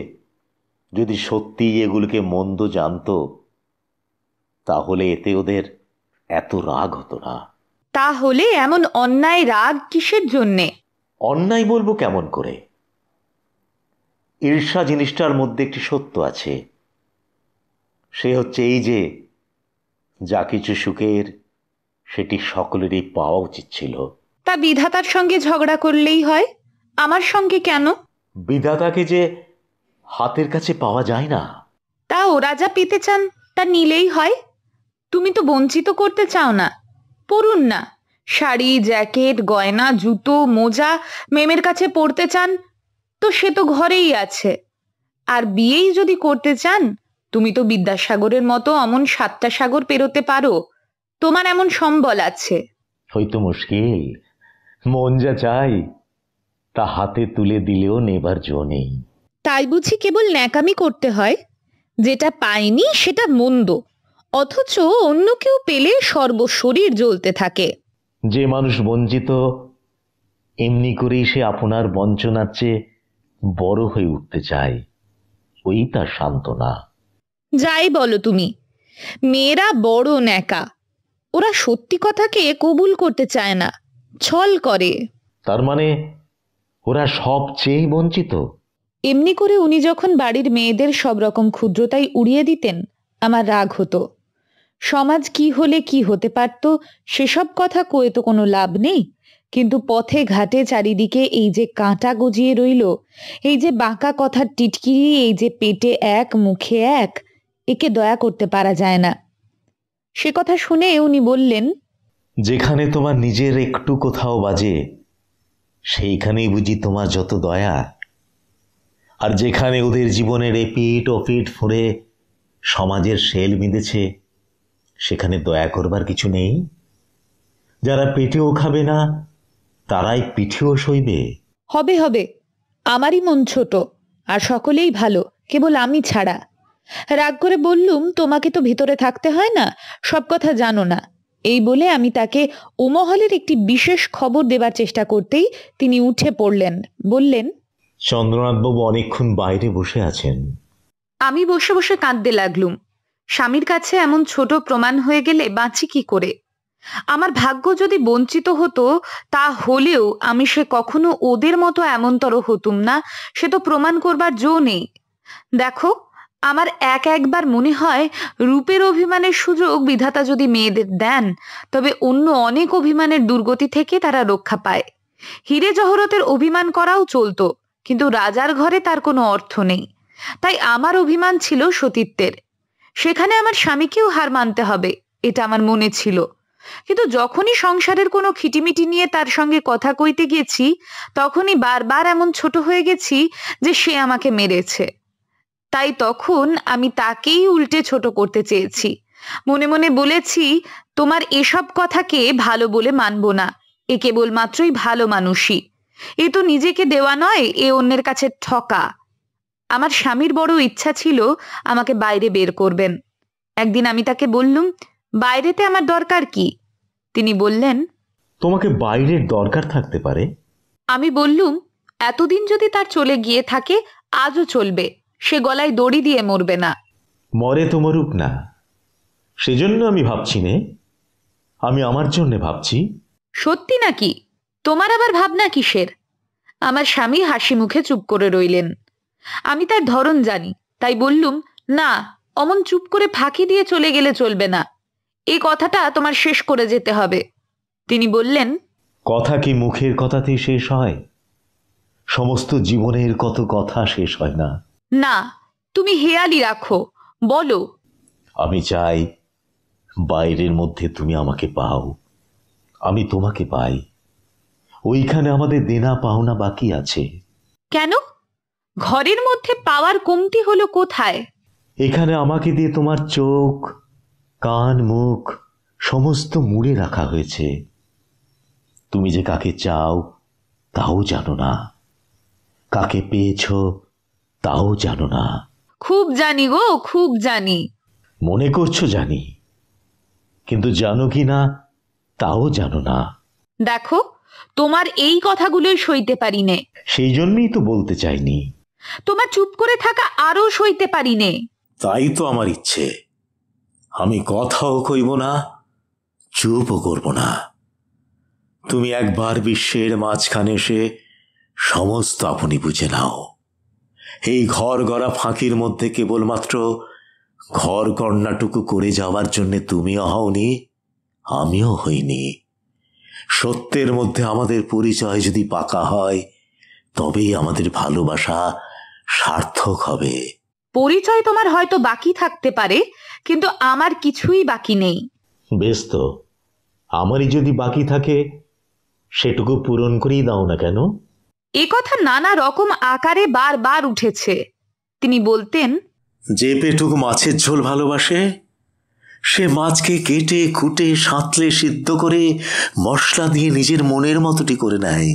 যদি সত্যি এগুলোকে মন্দ জানতো তাহলে এতে ওদের এত রাগ হতো না। তাহলে এমন অন্যায় রাগ কিসের জন্যে? অন্যায় বলবো কেমন করে? ঈর্ষা জিনিসটার মধ্যে একটি সত্য আছে, সে হচ্ছে এই যে যা কিছু সুখের সেটি সকলেরই পাওয়া উচিত ছিল। তা বিধাতার সঙ্গে ঝগড়া করলেই হয়, আমার সঙ্গে কেন? বিধাতাকে যে হাতের কাছে পাওয়া যায় না। তা ওরা যা পেতে চান তা নিলেই হয়। তুমি তো বঞ্চিত করতে চাও না। পড়ুন না, শাড়ি, জ্যাকেট, গয়না, জুতো, মোজা মেমের কাছে পড়তে চান তো সে তো ঘরেই আছে। আর বিয়েই যদি করতে চান, তুমি তো বিদ্যাসাগরের মতো অমন 7টা সাগর পেরোতে পারো, তোমার এমন সম্বল আছে। হয়তো মুশকিল, মন যা চাই তা হাতে তুলে দিলেও নেবার জো নেই। তাই বুঝি কেবল ন্যাকামি করতে হয়? যেটা পাইনি সেটা মন্দ, অথচ অন্য কেউ পেলে সর্বশরীর জ্বলতে থাকে। যে মানুষ বঞ্চিত, এমনি করেই সে আপনার বঞ্চনার চেয়ে বড় হয়ে উঠতে চায়, ওই তার সান্ত্বনা। যাই বলো তুমি, মেয়েরা বড় ন্যাকা। ওরা সত্যি কথাকে কবুল করতে চায় না, ছল করে। তার মানে ওরা সবচেয়ে বঞ্চিত? এমনি করে উনি যখন বাড়ির মেয়েদের সব রকম ক্ষুদ্রতাই উড়িয়ে দিতেন, আমার রাগ হতো। সমাজ কি হলে কি হতে পারত সেসব কথা কয়ে তো কোনো লাভ নেই, কিন্তু পথে ঘাটে চারিদিকে এই যে কাঁটা গজিয়ে রইল, এই যে বাঁকা কথার টিটকিরি, এই যে পেটে এক মুখে এক, একে দয়া করতে পারা যায় না। সে কথা শুনে উনি বললেন, যেখানে তোমার নিজের একটু কোথাও বাজে সেইখানেই বুঝি তোমার যত দয়া, আর যেখানে ওদের জীবনের এপিট ওপিট ফুঁড়ে সমাজের শেল বিঁধেছে সেখানে দয়া করবার কিছু নেই? যারা পেটেও খাবে না তারাই পিঠেও সইবে। হবে হবে, আমারই মন ছোট, আর সকলেই ভালো, কেবল আমি ছাড়া। রাগ করে বললুম, তোমাকে তো ভিতরে থাকতে হয় না, সব কথা জানো না। এই বলে আমি তাকে ওমহলের একটি বিশেষ খবর দেবার চেষ্টা করতেই তিনি উঠে পড়লেন, বললেন, চন্দ্রনাথবাবু অনেকক্ষণ বাইরে বসে আছেন। আমি বসে বসে কাঁদতে লাগলুম। স্বামীর কাছে এমন ছোট প্রমাণ হয়ে গেলে বাঁচি কি করে? আমার ভাগ্য যদি বঞ্চিত হতো, তা হলেও আমি সে কখনো ওদের মতো এমনতর হতুম না, সে তো প্রমাণ করবার জো নেই। দেখো, আমার একবার মনে হয় রূপের অভিমানের সুযোগ বিধাতা যদি মেয়েদের দেন, তবে অন্য অনেক অভিমানের দুর্গতি থেকে তারা রক্ষা পায়। হিরে জহরতের অভিমান করাও চলতো, কিন্তু রাজার ঘরে তার কোনো অর্থ নেই। তাই আমার অভিমান ছিল সতীত্বের। সেখানে আমার স্বামীকেও হার মানতে হবে, এটা আমার মনে ছিল। কিন্তু যখনই সংসারের কোনো খিটিমিটি নিয়ে তার সঙ্গে কথা কইতে গেছি, তখনই বারবার এমন ছোট হয়ে গেছি যে সে আমাকে মেরেছে। তাই তখন আমি তাকেই উল্টে ছোট করতে চেয়েছি। মনে মনে বলেছি, তোমার এসব কথাকে ভালো বলে মানব না, এ কেবলমাত্রই ভালো মানুষই। এ তো নিজেকে দেওয়া নয়, এ অন্যের কাছে ঠকা। আমার স্বামীর বড় ইচ্ছা ছিল আমাকে বাইরে বের করবেন। একদিন আমি তাকে বললুম, বাইরেতে আমার দরকার কি? তিনি বললেন, তোমাকে বাইরের দরকার থাকতে পারে। আমি বললুম, এতদিন যদি তার চলে গিয়ে থাকে, আজও চলবে, সে গলায় দড়ি দিয়ে মরবে না। মরে তো মরুক না, সেজন্য আমি ভাবছি নে, আমি আমার জন্য ভাবছি। সত্যি নাকি? তোমার আবার ভাবনা কিসের? আমার স্বামী হাসি মুখে চুপ করে রইলেন। আমি তার ধরন জানি, তাই বললুম, না, অমন চুপ করে ফাঁকি দিয়ে চলে গেলে চলবে না, এই কথাটা তোমার শেষ করে যেতে হবে। তিনি বললেন, কথা কি মুখের কথাতেই শেষ হয়? সমস্ত জীবনের কত কথা শেষ হয় না। না, তুমি হেয়ালি রাখো, বলো। আমি চাই বাইরের মধ্যে তুমি আমাকে পাও, আমি তোমাকে পাই। ওইখানে আমাদের দেনা পাওনা বাকি আছে। কেন? ঘরের মধ্যে পাওয়ার কমতি হলো কোথায়? এখানে আমাকে দিয়ে তোমার চোখ, কান, মুখ সমস্ত মুড়ে রাখা হয়েছে। তুমি যে কাকে চাও তাও জানো না, কাকে পেয়েছ তাও জানো না। খুব জানি গো, খুব জানি। মনে করছো জানি, কিন্তু জানো কি না তাও জানো না। দেখো, তোমার এই কথাগুলোই সইতে পারি নে। সেই জন্যই তো বলতে চাইনি। তোমার চুপ করে থাকা আরো সইতে পারি নে। তাই তো আমার ইচ্ছে, আমি কথাও কইব না, চুপও করব না। তুমি একবার বিশ্বের মাঝখানে এসে সমস্ত আপনি বুঝে নাও। এই ঘর গড়া ফাঁকির মধ্যে কেবলমাত্র ঘর কন্যাটুকু করে যাওয়ার জন্য তুমিও হওনি, আমিও হইনি। সত্যের মধ্যে আমাদের পরিচয় যদি পাকা হয়, তবেই আমাদের ভালোবাসা সার্থক হবে। পরিচয় তোমার হয়তো বাকি থাকতে পারে, কিন্তু আমার কিছুই বাকি নেই। বেশ তো, আমারই যদি বাকি থাকে সেটুকু পূরণ করেই দাও না কেন? এ কথা নানা রকম আকারে বারবার উঠেছে। তিনি বলতেন, যে পেটুক মাছের ঝোল ভালোবাসে, সে মাছকে কেটে কুটে সাঁতলে সিদ্ধ করে মশলা দিয়ে নিজের মনের মতোটি করে নেয়।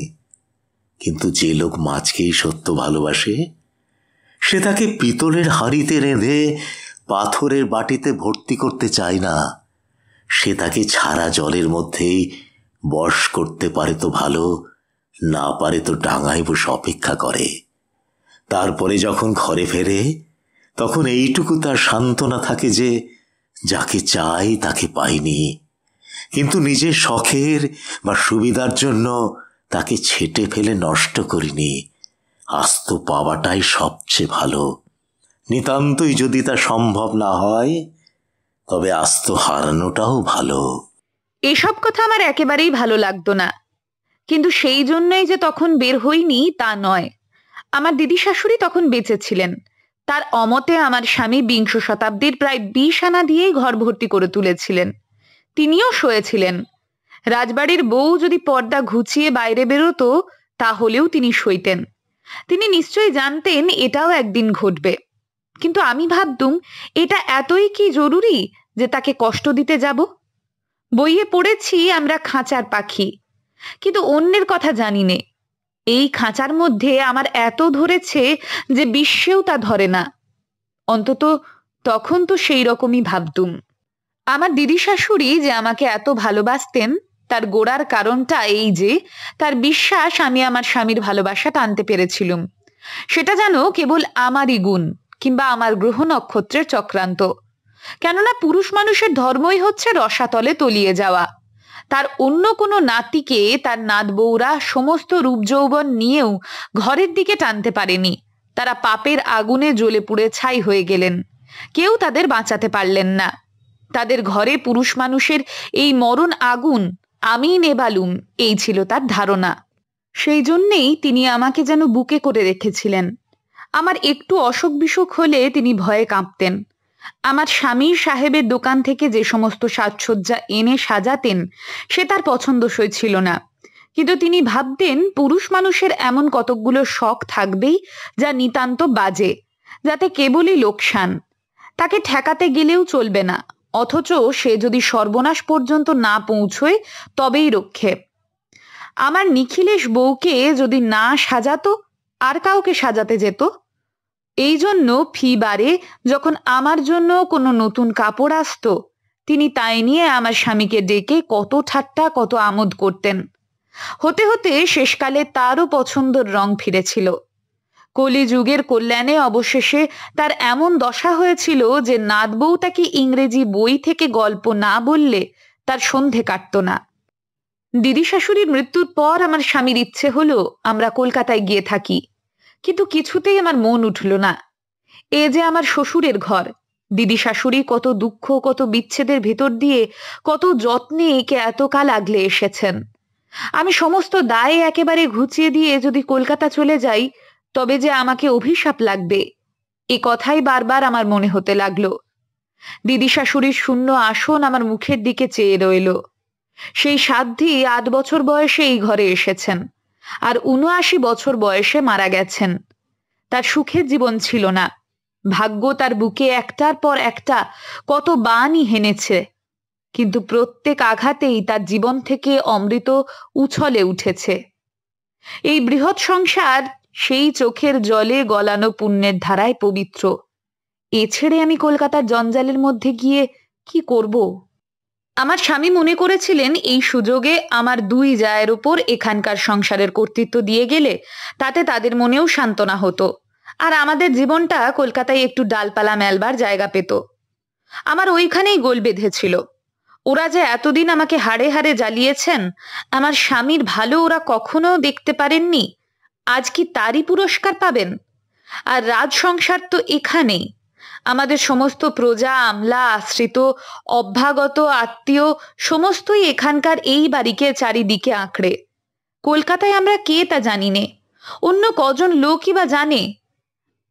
কিন্তু যে লোক মাছকেই সত্য ভালোবাসে, সে তাকে পিতলের হাঁড়িতে রেঁধে পাথরের বাটিতে ভর্তি করতে চায় না। সে তাকে ছাড়া জলের মধ্যেই বশ করতে পারে তো ভালো, না পারে তো ডাঙায় বসে অপেক্ষা করে। তারপরে যখন ঘরে ফেরে, তখন এইটুকু তার সান্ত্বনা থাকে যে যাকে চাই তাকে পাইনি, কিন্তু নিজের শখের বা সুবিধার জন্য তাকে ছেটে ফেলে নষ্ট করিনি। আস্ত পাওয়াটাই সবচেয়ে ভালো। নিতান্তই যদি তা সম্ভব না হয়, তবে আস্ত হারানোটাও ভালো। এসব কথা আমার একেবারেই ভালো লাগতো না, কিন্তু সেই জন্যই যে তখন বের হইনি তা নয়। আমার দিদি শাশুড়ি তখন বেঁচে ছিলেন। তার অমতে আমার স্বামী বিংশ শতাব্দীর প্রায় 20 আনা দিয়েই ঘর ভর্তি করে তুলেছিলেন। তিনিও সয়েছিলেন। রাজবাড়ির বউ যদি পর্দা ঘুচিয়ে বাইরে বেরোতো, তাহলেও তিনি সইতেন। তিনি নিশ্চয়ই জানতেন এটাও একদিন ঘটবে, কিন্তু আমি ভাবতুম এটা এতই কি জরুরি যে তাকে কষ্ট দিতে যাব? বইয়ে পড়েছি আমরা খাঁচার পাখি, কিন্তু অন্যের কথা জানি নে। এই খাঁচার মধ্যে আমার এত ধরেছে যে বিশ্বেও তা ধরে না। অন্তত তখন তো সেই রকমই ভাবতুম। আমার দিদি শাশুড়ি যে আমাকে এত ভালোবাসতেন তার গোড়ার কারণটা এই যে তার বিশ্বাস আমি আমার স্বামীর ভালোবাসা টানতে পেরেছিলুম। সেটা যেন কেবল আমারই গুণ কিংবা আমার গ্রহ নক্ষত্রের চক্রান্ত। কেননা পুরুষ মানুষের ধর্মই হচ্ছে রসাতলে তলিয়ে যাওয়া। তার অন্য কোনো নাতিকে তার নাত বউরা সমস্ত রূপ যৌবন নিয়েও ঘরের দিকে টানতে পারেনি। তারা পাপের আগুনে জ্বলে পুড়ে ছাই হয়ে গেলেন, কেউ তাদের বাঁচাতে পারলেন না। তাদের ঘরে পুরুষ মানুষের এই মরণ আগুন আমি নেবালুম, এই ছিল তার ধারণা। সেই জন্যেই তিনি আমাকে যেন বুকে করে রেখেছিলেন। আমার একটু অসুখ বিসুখ হলে তিনি ভয়ে কাঁপতেন। আমার স্বামী সাহেবের দোকান থেকে যে সমস্ত সাজসজ্জা এনে সাজাতেন সে তার পছন্দসই ছিল না, কিন্তু তিনি ভাবতেন পুরুষ মানুষের এমন কতকগুলো শখ থাকবেই যা নিতান্ত বাজে, যাতে কেবলই লোকসান। তাকে ঠেকাতে গেলেও চলবে না, অথচ সে যদি সর্বনাশ পর্যন্ত না পৌঁছয় তবেই রক্ষে। আমার নিখিলেশ বউকে যদি না সাজাতো আর কাউকে সাজাতে যেত। এই জন্য ফি বারে যখন আমার জন্য কোনো নতুন কাপড় আসতো তিনি তাই নিয়ে আমার স্বামীকে ডেকে কত ঠাট্টা কত আমোদ করতেন। হতে হতে শেষকালে তারও পছন্দের রং ফিরেছিল। কলিযুগের কল্যাণে অবশেষে তার এমন দশা হয়েছিল যে নাত বউ তাকে ইংরেজি বই থেকে গল্প না বললে তার সন্ধে কাটত না। দিদি শাশুড়ির মৃত্যুর পর আমার স্বামীর ইচ্ছে হলো আমরা কলকাতায় গিয়ে থাকি, কিন্তু কিছুতেই আমার মন উঠল না। এ যে আমার শ্বশুরের ঘর। দিদি শাশুড়ি কত দুঃখ কত বিচ্ছেদের ভেতর দিয়ে কত যত্নে একে এতকাল আগলে এসেছেন। আমি সমস্ত দায় একেবারে ঘুচিয়ে দিয়ে যদি কলকাতা চলে যাই তবে যে আমাকে অভিশাপ লাগবে, এ কথাই বারবার আমার মনে হতে লাগলো। দিদি শাশুড়ির শূন্য আসন আমার মুখের দিকে চেয়ে রইল। সেই সাধ্যি 8 বছর বয়সে এই ঘরে এসেছেন আর 79 বছর বয়সে মারা গেছেন। তার সুখের জীবন ছিল না। ভাগ্য তার বুকে একটার পর একটা কত বানই হেনেছে, কিন্তু প্রত্যেক আঘাতেই তার জীবন থেকে অমৃত উছলে উঠেছে। এই বৃহৎ সংসার সেই চোখের জলে গলানো পুণ্যের ধারায় পবিত্র। এ ছেড়ে আমি কলকাতার জঞ্জালের মধ্যে গিয়ে কি করব? আমার স্বামী মনে করেছিলেন এই সুযোগে আমার 2 জায়ের উপর এখানকার সংসারের কর্তৃত্ব দিয়ে গেলে তাতে তাদের মনেও সান্ত্বনা হতো, আর আমাদের জীবনটা কলকাতায় একটু ডালপালা মেলবার জায়গা পেত। আমার ওইখানেই গোল বেঁধেছিল। ওরা যে এতদিন আমাকে হাড়ে হাড়ে জ্বালিয়েছেন, আমার স্বামীর ভালো ওরা কখনো দেখতে পারেননি, আজ কি তারই পুরস্কার পাবেন? আর রাজ সংসার তো এখানেই। আমাদের সমস্ত প্রজা আমলা আশ্রিত অভ্যাগত আত্মীয় সমস্তই এখানকার এই বাড়িকে চারিদিকে আঁকড়ে। কলকাতায় আমরা কে তা জানি নে, অন্য কজন লোকই বা জানে।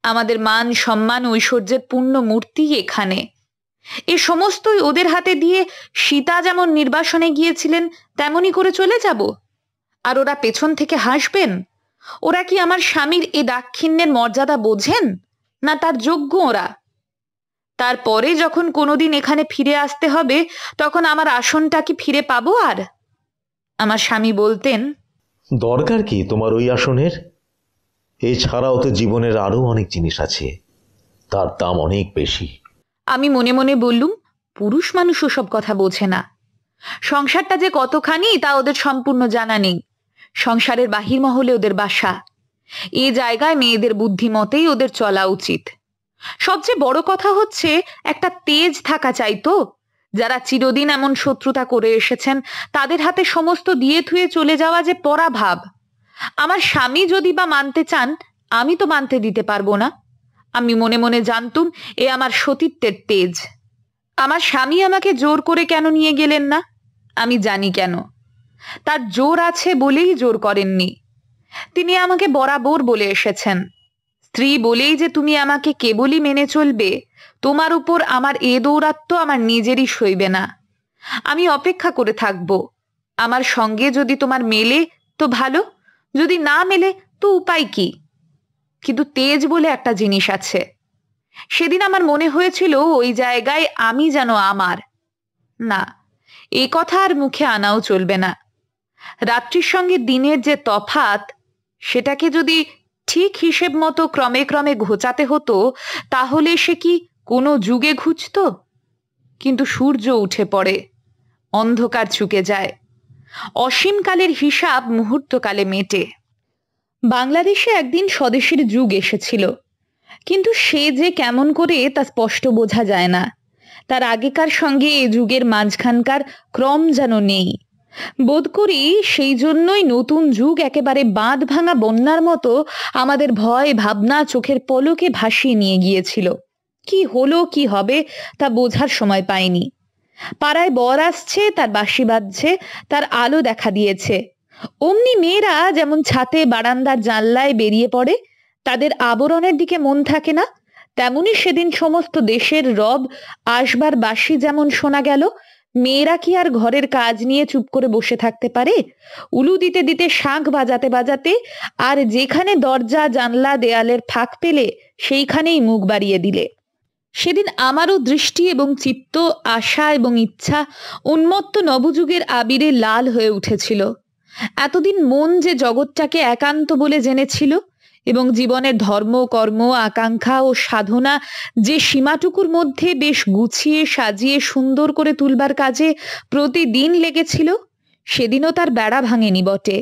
আমাদের মান সম্মান ঐশ্বর্যের পূর্ণ মূর্তি এখানে। এ সমস্তই ওদের হাতে দিয়ে সীতা যেমন নির্বাসনে গিয়েছিলেন তেমনি করে চলে যাব? আর ওরা পেছন থেকে হাসবেন? ওরা কি আমার স্বামীর এ দাক্ষিণ্যের মর্যাদা বোঝেন না তার যোগ্য ওরা? তারপরে যখন কোনোদিন এখানে ফিরে আসতে হবে তখন আমার আসনটা কি ফিরে পাবো? আর আমার স্বামী বলতেন, দরকার কি তোমার ওই আসনের? এছাড়াও তো জীবনের আরো অনেক জিনিস আছে, তার দাম অনেক বেশি। আমি মনে মনে বললুম, পুরুষ মানুষ ওসব কথা বোঝে না। সংসারটা যে কতখানি তা ওদের সম্পূর্ণ জানা নেই। সংসারের বাহির মহলে ওদের বাসা। এ জায়গায় মেয়েদের বুদ্ধিমতেই ওদের চলা উচিত। সবচেয়ে বড় কথা হচ্ছে একটা তেজ থাকা চাই তো। যারা চিরদিন এমন শত্রুতা করে এসেছেন তাদের হাতে সমস্ত দিয়ে থুয়ে চলে যাওয়া যে পরাভাব। আমার স্বামী যদি বা মানতে চান, আমি তো মানতে দিতে পারবো না। আমি মনে মনে জানতুম এ আমার সতীত্বের তেজ। আমার স্বামী আমাকে জোর করে কেন নিয়ে গেলেন না? আমি জানি কেন। তার জোর আছে বলেই জোর করেননি। তিনি আমাকে বরাবর বলে এসেছেন, স্ত্রী বলেই যে তুমি আমাকে কেবলই মেনে চলবে, তোমার উপর আমার এ দৌরাত্ম্য আমার নিজেরই সইবে না। আমি অপেক্ষা করে থাকব। আমার সঙ্গে যদি তোমার মেলে তো ভালো, যদি না মেলে তো উপায় কি? কিন্তু তেজ বলে একটা জিনিস আছে। সেদিন আমার মনে হয়েছিল ওই জায়গায় আমি যেন আমার না, এই কথা আর মুখে আনাও চলবে না। রাত্রির সঙ্গে দিনের যে তফাৎ, সেটাকে যদি ঠিক হিসেব মতো ক্রমে ক্রমে ঘোচাতে হতো তাহলে সে কি কোনো যুগে ঘুচত? কিন্তু সূর্য উঠে পড়ে, অন্ধকার চুকে যায়, অসীমকালের হিসাব মুহূর্তকালে মেটে। বাংলাদেশে একদিন স্বদেশীর যুগ এসেছিল, কিন্তু সে যে কেমন করে তা স্পষ্ট বোঝা যায় না। তার আগেকার সঙ্গে এ যুগের মাঝখানকার ক্রম যেন নেই। বোধ করি সেই জন্যই নতুন যুগ একেবারে বাঁধ ভাঙা বন্যার মতো আমাদের ভয় ভাবনা চোখের পলকে ভাসিয়ে নিয়ে গিয়েছিল। কি হলো কি হবে তা বোঝার সময় পাইনি। পাড়ায় বর আসছে, তার বাঁশি বাজছে, তার আলো দেখা দিয়েছে। অমনি মেয়েরা যেমন ছাতে বারান্দার জানলায় বেরিয়ে পড়ে, তাদের আবরণের দিকে মন থাকে না, তেমনি সেদিন সমস্ত দেশের রব আসবার বাঁশি যেমন শোনা গেল। মেয়েরা কি আর ঘরের কাজ নিয়ে চুপ করে বসে থাকতে পারে? উলু দিতে দিতে, শাঁখ বাজাতে বাজাতে, আর যেখানে দরজা জানলা দেয়ালের ফাঁক পেলে সেইখানেই মুখ বাড়িয়ে দিলে। সেদিন আমারও দৃষ্টি এবং চিত্ত, আশা এবং ইচ্ছা উন্মত্ত নবযুগের আবিরে লাল হয়ে উঠেছিল। এতদিন মন যে জগৎটাকে একান্ত বলে জেনেছিল এবং জীবনের ধর্ম, কর্ম, আকাঙ্ক্ষা ও সাধনা যে সীমাটুকুর মধ্যে বেশ গুছিয়ে সাজিয়ে সুন্দর করে তুলবার কাজে প্রতিদিন লেগেছিল, সেদিনও তার বেড়া ভাঙেনি বটে।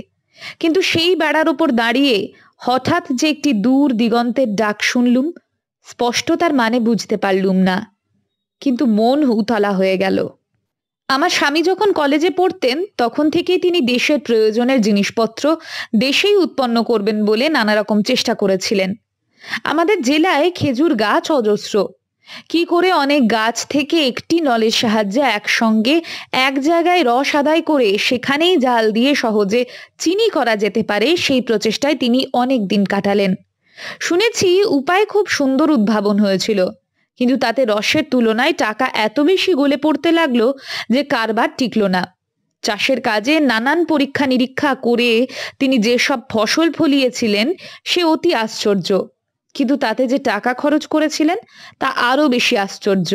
কিন্তু সেই বেড়ার ওপর দাঁড়িয়ে হঠাৎ যে একটি দূর দিগন্তের ডাক শুনলুম, স্পষ্ট তার মানে বুঝতে পারলুম না, কিন্তু মন উতলা হয়ে গেল। আমার স্বামী যখন কলেজে পড়তেন তখন থেকেই তিনি দেশের প্রয়োজনের জিনিসপত্র দেশেই উৎপন্ন করবেন বলে নানা রকম চেষ্টা করেছিলেন। আমাদের জেলায় খেজুর গাছ অজস্র। কি করে অনেক গাছ থেকে একটি নলের সাহায্যে একসঙ্গে এক জায়গায় রস আদায় করে সেখানেই জাল দিয়ে সহজে চিনি করা যেতে পারে, সেই প্রচেষ্টায় তিনি অনেক দিন কাটালেন। শুনেছি উপায় খুব সুন্দর উদ্ভাবন হয়েছিল, কিন্তু তাতে রসের তুলনায় টাকা এত বেশি গলে পড়তে লাগলো যে কারবার টিকলো না। চাষের কাজে নানান পরীক্ষা নিরীক্ষা করে তিনি যেসব ফসল ফলিয়েছিলেন সে অতি আশ্চর্য, কিন্তু তাতে যে টাকা খরচ করেছিলেন তা আরো বেশি আশ্চর্য।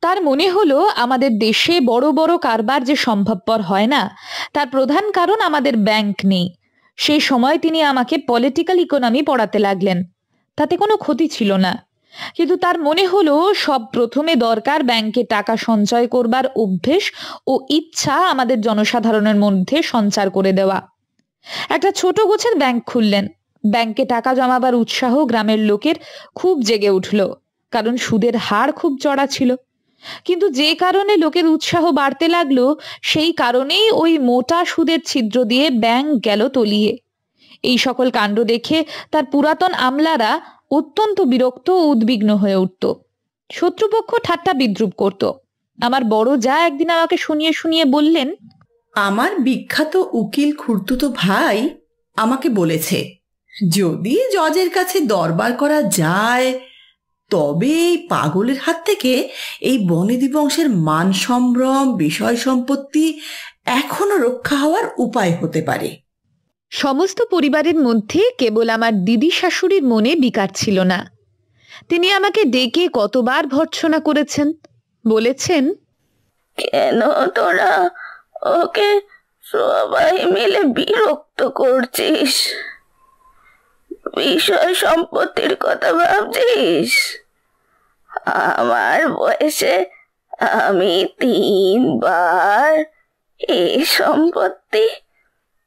তার মনে হলো আমাদের দেশে বড় বড় কারবার যে সম্ভবপর হয় না, তার প্রধান কারণ আমাদের ব্যাংক নেই। সেই সময় তিনি আমাকে পলিটিক্যাল ইকোনমি পড়াতে লাগলেন। তাতে কোনো ক্ষতি ছিল না, কিন্তু তার মনে হলো সব প্রথমে দরকার ব্যাংকে টাকা সঞ্চয় করবার অভ্যেস ও ইচ্ছা আমাদের জনসাধারণের মধ্যে সঞ্চার করে দেওয়া। একটা ছোট গোছের ব্যাংক খুললেন। ব্যাংকে টাকা জমাবার উৎসাহ গ্রামের লোকের খুব জেগে উঠল, কারণ সুদের হার খুব চড়া ছিল। কিন্তু যে কারণে লোকের উৎসাহ বাড়তে লাগলো, সেই কারণেই ওই মোটা সুদের ছিদ্র দিয়ে ব্যাংক গেল তলিয়ে। এই সকল কাণ্ড দেখে তার পুরাতন আমলারা অত্যন্ত বিরক্ত ও উদ্বিগ্ন হয়ে উঠত। শত্রুপক্ষ ঠাট্টা বিদ্রুপ করত। আমার বড় যা একদিন আমাকে শুনিয়ে শুনিয়ে বললেন, আমার বিখ্যাত উকিল খুড়তুতো ভাই আমাকে বলেছে, যদি জজের কাছে দরবার করা যায় তবে এই পাগলের হাত থেকে এই বনেদি বংশের মান সম্ভ্রম, বিষয় সম্পত্তি এখনো রক্ষা হওয়ার উপায় হতে পারে। সমস্ত পরিবারের মধ্যে কেবল আমার দিদি শাশুড়ির মনে বিকার ছিল না। তিনি আমাকে ডেকে কতবার ভর্ৎসনা করেছেন, বলেছেন, কেন তোরা ওকে সবাই মিলে বিরক্ত করছিস? বিষয় সম্পত্তির কথা ভাবছিস? আমার বয়সে আমি 3 বার এই সম্পত্তি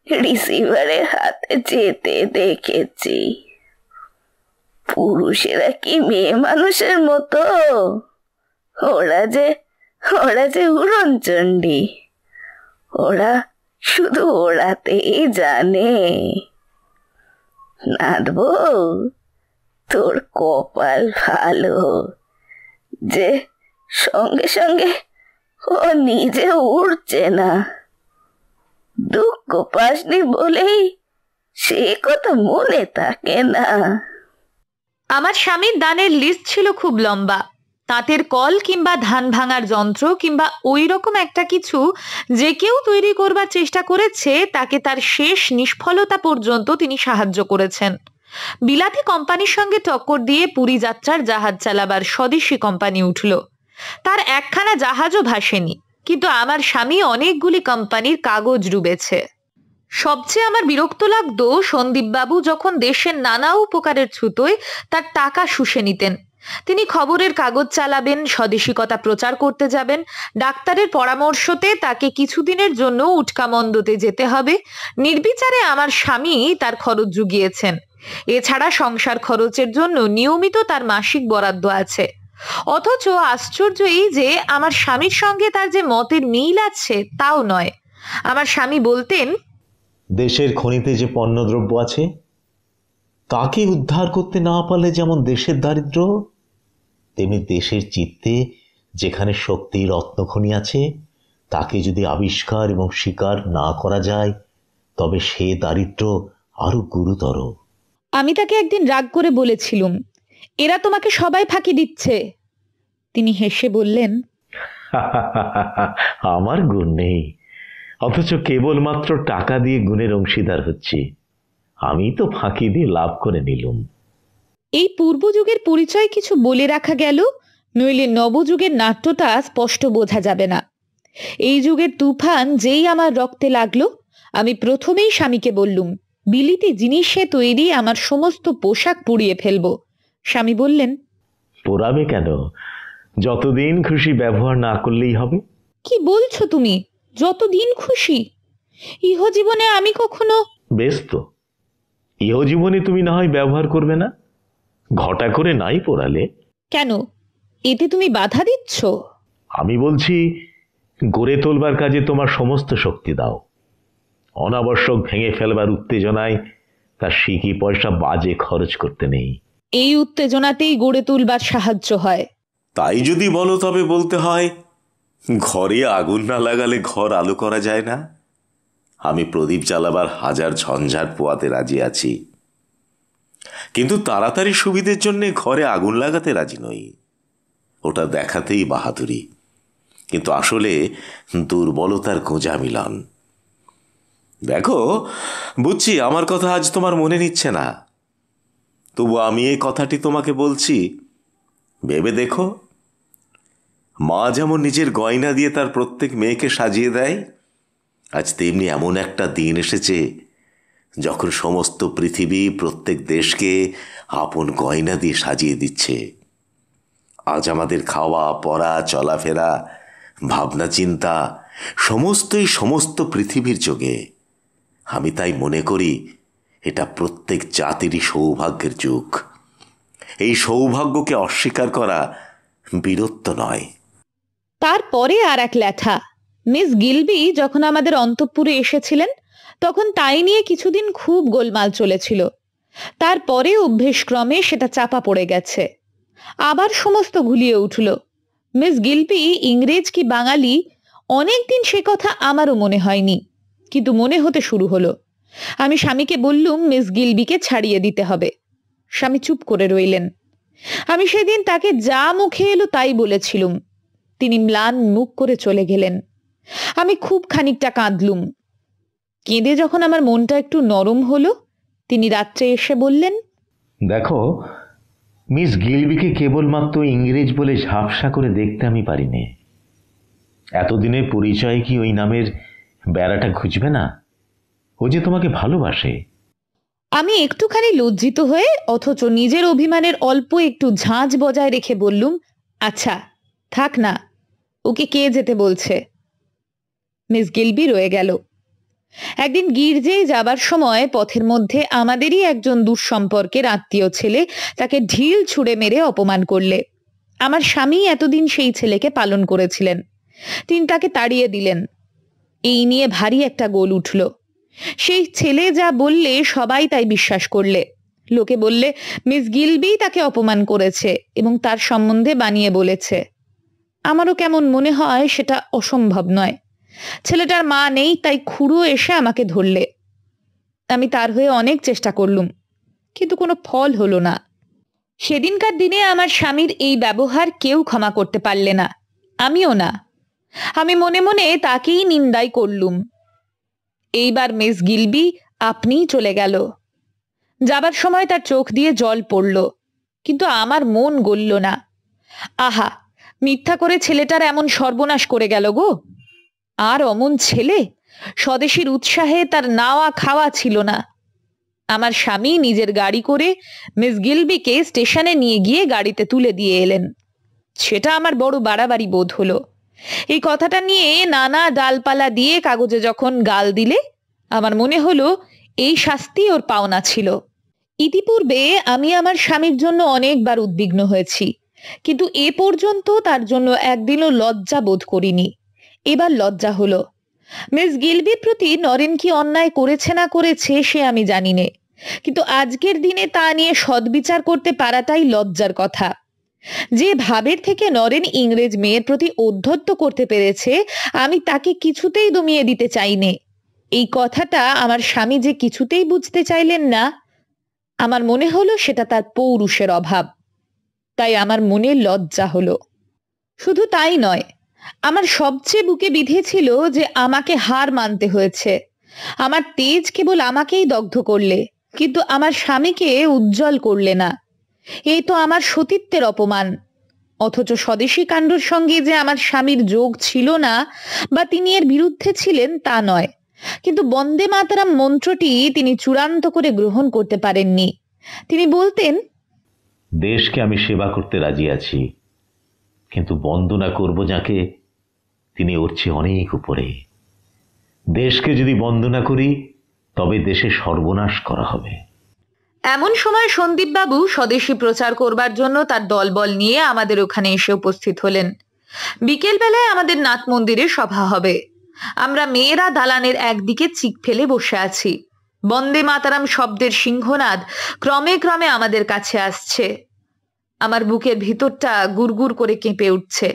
রিসিভারের হাতে যেতে দেখেছি। পুরুষেরা কি মেয়ে মানুষের মতো? ওরা যে উড়নচণ্ডী, ওরা শুধু ওড়াতেই জানে। নাদবো, তোর কপাল ভালো যে সঙ্গে সঙ্গে ও নিজে উড়ছে না। দুঃখ পাসনি বলেই সে কথা মনে থাকে না। আমার স্বামীর দানের লিস্ট ছিল খুব লম্বা। তাঁতের কল কিংবা ধান ভাঙার যন্ত্র কিংবা ওই রকম একটা কিছু যে কেউ তৈরি করবার চেষ্টা করেছে তাকে তার শেষ নিষ্ফলতা পর্যন্ত তিনি সাহায্য করেছেন। বিলাতি কোম্পানির সঙ্গে টক্কর দিয়ে পুরী যাত্রার জাহাজ চালাবার স্বদেশি কোম্পানি উঠল। তার একখানা জাহাজও ভাসেনি, কিন্তু আমার স্বামী অনেকগুলি কোম্পানির কাগজ ডুবেছে। সবচেয়ে আমার বিরক্ত লাগতো সন্দীপবাবু যখন দেশের নানা উপকারের ছুতোয় তার টাকা শুষে নিতেন তিনি খবরের কাগজ চালাবেন, স্বদেশিকতা প্রচার করতে যাবেন, ডাক্তারের পরামর্শতে তাকে কিছুদিনের জন্য উটকামন্দতে যেতে হবে। নির্বিচারে আমার স্বামী তার খরচ জুগিয়েছেন। এছাড়া সংসার খরচের জন্য নিয়মিত তার মাসিক বরাদ্দ আছে। অথচ আশ্চর্য এই যে আমার স্বামীর সঙ্গে তার যে মতের মিল আছে তাও নয়। আমার স্বামী বলতেন, দেশের খনিতে যে পণ্যদ্রব্য আছে তাকে উদ্ধার করতে না পারলে যেমন দেশের দারিদ্র্য, তেমনি দেশের চিত্তে যেখানে শক্তির রত্নখনি আছে তাকে যদি আবিষ্কার এবং স্বীকার না করা যায় তবে সে দারিদ্র্য আরো গুরুতর। আমি তাকে একদিন রাগ করে বলেছিলুম, এরা তোমাকে সবাই ফাঁকি দিচ্ছে। তিনি হেসে বললেন, আমার গুণ নেই, অথচ কেবলমাত্র টাকা দিয়ে গুণের অংশীদার হচ্ছি। আমি তো ফাঁকি দিয়ে লাভ করে নিলুম। এই পূর্বযুগের পরিচয় কিছু বলে রাখা গেল, নইলে নবযুগের নাট্যটা স্পষ্ট বোঝা যাবে না। এই যুগের তুফান যেই আমার রক্তে লাগলো, আমি প্রথমেই স্বামীকে বললুম, বিলিতি জিনিসে তৈরি আমার সমস্ত পোশাক পুড়িয়ে ফেলবো। স্বামী বললেন, পোড়াবে কেন? যতদিন খুশি ব্যবহার না করলেই হবে। কি বলছো তুমি? যতদিন খুশি? ইহজীবনে আমি কখনো। বেশ তো, ইহজীবনে তুমি না হয় ব্যবহার করবে না, ঘটা করে নাই পোড়ালে। কেন? এতে তুমি বাধা দিচ্ছ? আমি বলছি, গড়ে তোলবার কাজে তোমার সমস্ত শক্তি দাও। অনাবশ্যক ভেঙে ফেলবার উত্তেজনায় তার সিকি পয়সা বাজে খরচ করতে নেই। এই উত্তেজনাতেই গড়ে তুলবার সাহায্য হয়। তাই যদি বলো তবে বলতে হয়, ঘরে আগুন না লাগালে ঘর আলো করা যায় না। আমি প্রদীপ জ্বালাবার হাজার ঝঞ্ঝাট পোয়াতে রাজি আছি, কিন্তু তাড়াতাড়ি সুবিধের জন্য ঘরে আগুন লাগাতে রাজি নই। ওটা দেখাতেই বাহাদুরি, কিন্তু আসলে দুর্বলতার গোঁজা মিলন। দেখো, বুঝছি আমার কথা আজ তোমার মনে নিচ্ছে না, তবু আমি এই কথাটি তোমাকে বলছি। ভেবে দেখো, মা যেমন নিজের গয়না দিয়ে তার প্রত্যেক মেয়েকে সাজিয়ে দেয়, আজ তেমনি এমন একটা দিন এসেছে যখন সমস্ত পৃথিবী প্রত্যেক দেশকে আপন গয়না দিয়ে সাজিয়ে দিচ্ছে। আজ আমাদের খাওয়া পরা চলাফেরা ভাবনা চিন্তা সমস্তই সমস্ত পৃথিবীর যোগে। আমি তাই মনে করি এটা প্রত্যেক জাতিরই সৌভাগ্যের যুগ। এই সৌভাগ্যকে অস্বীকার করা বীরত্ব নয়। তারপরে আর এক ল্যাঠা। মিস গিলবি যখন আমাদের অন্তঃপুরে এসেছিলেন তখন তাই নিয়ে কিছুদিন খুব গোলমাল চলেছিল। তারপরে অভ্যেসক্রমে সেটা চাপা পড়ে গেছে, আবার সমস্ত ঘুলিয়ে উঠল। মিস গিলবি ইংরেজ কি বাঙালি অনেকদিন সে কথা আমারও মনে হয়নি, কিন্তু মনে হতে শুরু হলো। আমি স্বামীকে বললুম মিস গিলবিকে ছাড়িয়ে দিতে হবে। স্বামী চুপ করে রইলেন। আমি সেদিন তাকে যা মুখে এলো তাই বলেছিলুম। তিনি ম্লান মুখ করে চলে গেলেন। আমি খুব খানিকটা কাঁদলুম। কেঁদে যখন আমার মনটা একটু নরম হলো, তিনি রাত্রে এসে বললেন, দেখো, মিস গিলবিকে কেবলমাত্র ইংরেজ বলে ঝাপসা করে দেখতে আমি পারিনি। এতদিনের পরিচয় কি ওই নামের বেড়াটা ঘুচবে না? ও যে তোমাকে ভালোবাসে। আমি একটুখানি লজ্জিত হয়ে অথচ নিজের অভিমানের অল্প একটু ঝাঁঝ বজায় রেখে বললুম, আচ্ছা থাক না, ওকে কে যেতে বলছে? মিস গিলবি রয়ে গেল। একদিন গির্জে যাবার সময় পথের মধ্যে আমাদেরই একজন দুঃসম্পর্কের আত্মীয় ছেলে তাকে ঢিল ছুঁড়ে মেরে অপমান করলে। আমার স্বামী এতদিন সেই ছেলেকে পালন করেছিলেন, তিনি তাকে তাড়িয়ে দিলেন। এই নিয়ে ভারী একটা গোল উঠল। সেই ছেলে যা বললে সবাই তাই বিশ্বাস করলে। লোকে বললে মিস গিলবি তাকে অপমান করেছে এবং তার সম্বন্ধে বানিয়ে বলেছে। আমারও কেমন মনে হয় সেটা অসম্ভব নয়। ছেলেটার মা নেই, তাই খুড়ো এসে আমাকে ধরলে। আমি তার হয়ে অনেক চেষ্টা করলুম, কিন্তু কোনো ফল হলো না। সেদিনকার দিনে আমার স্বামীর এই ব্যবহার কেউ ক্ষমা করতে পারলে না, আমিও না। আমি মনে মনে তাকেই নিন্দাই করলুম। এইবার মিস গিলবি আপনিই চলে গেল। যাবার সময় তার চোখ দিয়ে জল পড়ল, কিন্তু আমার মন গলল না। আহা, মিথ্যা করে ছেলেটার এমন সর্বনাশ করে গেল গো। আর অমন ছেলে, স্বদেশীর উৎসাহে তার নাওয়া খাওয়া ছিল না। আমার স্বামী নিজের গাড়ি করে মিস গিলবিকে স্টেশনে নিয়ে গিয়ে গাড়িতে তুলে দিয়ে এলেন। সেটা আমার বড় বাড়াবাড়ি বোধ হলো। এই কথাটা নিয়ে নানা ডালপালা দিয়ে কাগজে যখন গাল দিলে আমার মনে হলো এই শাস্তি ওর পাওনা ছিল। ইতিপূর্বে আমি আমার স্বামীর জন্য অনেকবার উদ্বিগ্ন হয়েছি, কিন্তু এ পর্যন্ত তার জন্য একদিনও লজ্জা বোধ করিনি। এবার লজ্জা হলো। মিস গিলবির প্রতি নরেন কি অন্যায় করেছে না করেছে সে আমি জানি নে, কিন্তু আজকের দিনে তা নিয়ে সদ্বিচার করতে পারাটাই লজ্জার কথা। যে ভাবের থেকে নরেন ইংরেজ মেয়ের প্রতি ঔদ্ধত্য করতে পেরেছে আমি তাকে কিছুতেই দমিয়ে দিতে চাইনে। এই কথাটা আমার স্বামী যে কিছুতেই বুঝতে চাইলেন না, আমার মনে হলো সেটা তার পৌরুষের অভাব। তাই আমার মনে লজ্জা হলো। শুধু তাই নয়, আমার সবচেয়ে বুকে বিঁধেছিল যে আমাকে হার মানতে হয়েছে। আমার তেজ কেবল আমাকেই দগ্ধ করলে, কিন্তু আমার স্বামীকে উজ্জ্বল করলে না। এই তো আমার সতীত্বের অপমান। অথচ স্বদেশী কাণ্ডর সঙ্গে যে আমার স্বামীর যোগ ছিল না বা তিনি এর বিরুদ্ধে ছিলেন তা নয়, কিন্তু বন্দে মাতরম মন্ত্রটি তিনি চূড়ান্ত করে গ্রহণ করতে পারেননি। তিনি বলতেন, দেশকে আমি সেবা করতে রাজি আছি, কিন্তু বন্দনা করব যাকে, তিনি ওর চেয়ে অনেক উপরে। দেশকে যদি বন্দনা করি তবে দেশে সর্বনাশ করা হবে। এমন সময় সন্দীপবাবু স্বদেশী প্রচার করবার জন্য তার দলবল নিয়ে আমাদের ওখানে এসে উপস্থিত হলেন। বিকেল বেলায় আমাদের নাট মন্দিরে সভা হবে। আমরা মেয়েরা দালানের একদিকে চিক ফেলে বসে আছি। বন্দে মাতারাম শব্দের সিংহনাদ ক্রমে ক্রমে আমাদের কাছে আসছে। আমার বুকের ভিতরটা গুড়গুড় করে কেঁপে উঠছে।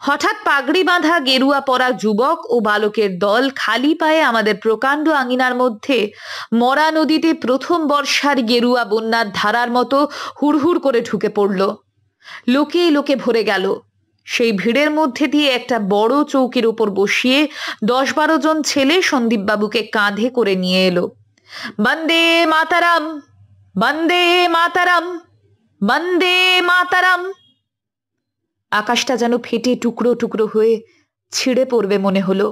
হঠাৎ পাগড়ি বাঁধা গেরুয়া পরা যুবক ও বালকের দল খালি পায়ে আমাদের প্রকাণ্ড আঙিনার মধ্যে মরা নদীতে প্রথম বর্ষার গেরুয়া বন্যার ধারার মতো হুড়হুড় করে ঢুকে পড়ল। লোকে লোকে ভরে গেল। সেই ভিড়ের মধ্যে দিয়ে একটা বড় চৌকির উপর বসিয়ে 10-12 জন ছেলে সন্দীপবাবুকে কাঁধে করে নিয়ে এলো। বন্দে মাতারাম, বন্দে মাতারাম, বন্দে মাতারাম। আকাশটা যেন ফেটে টুকরো টুকরো হয়ে ছিঁড়ে পড়বে মনে হলো।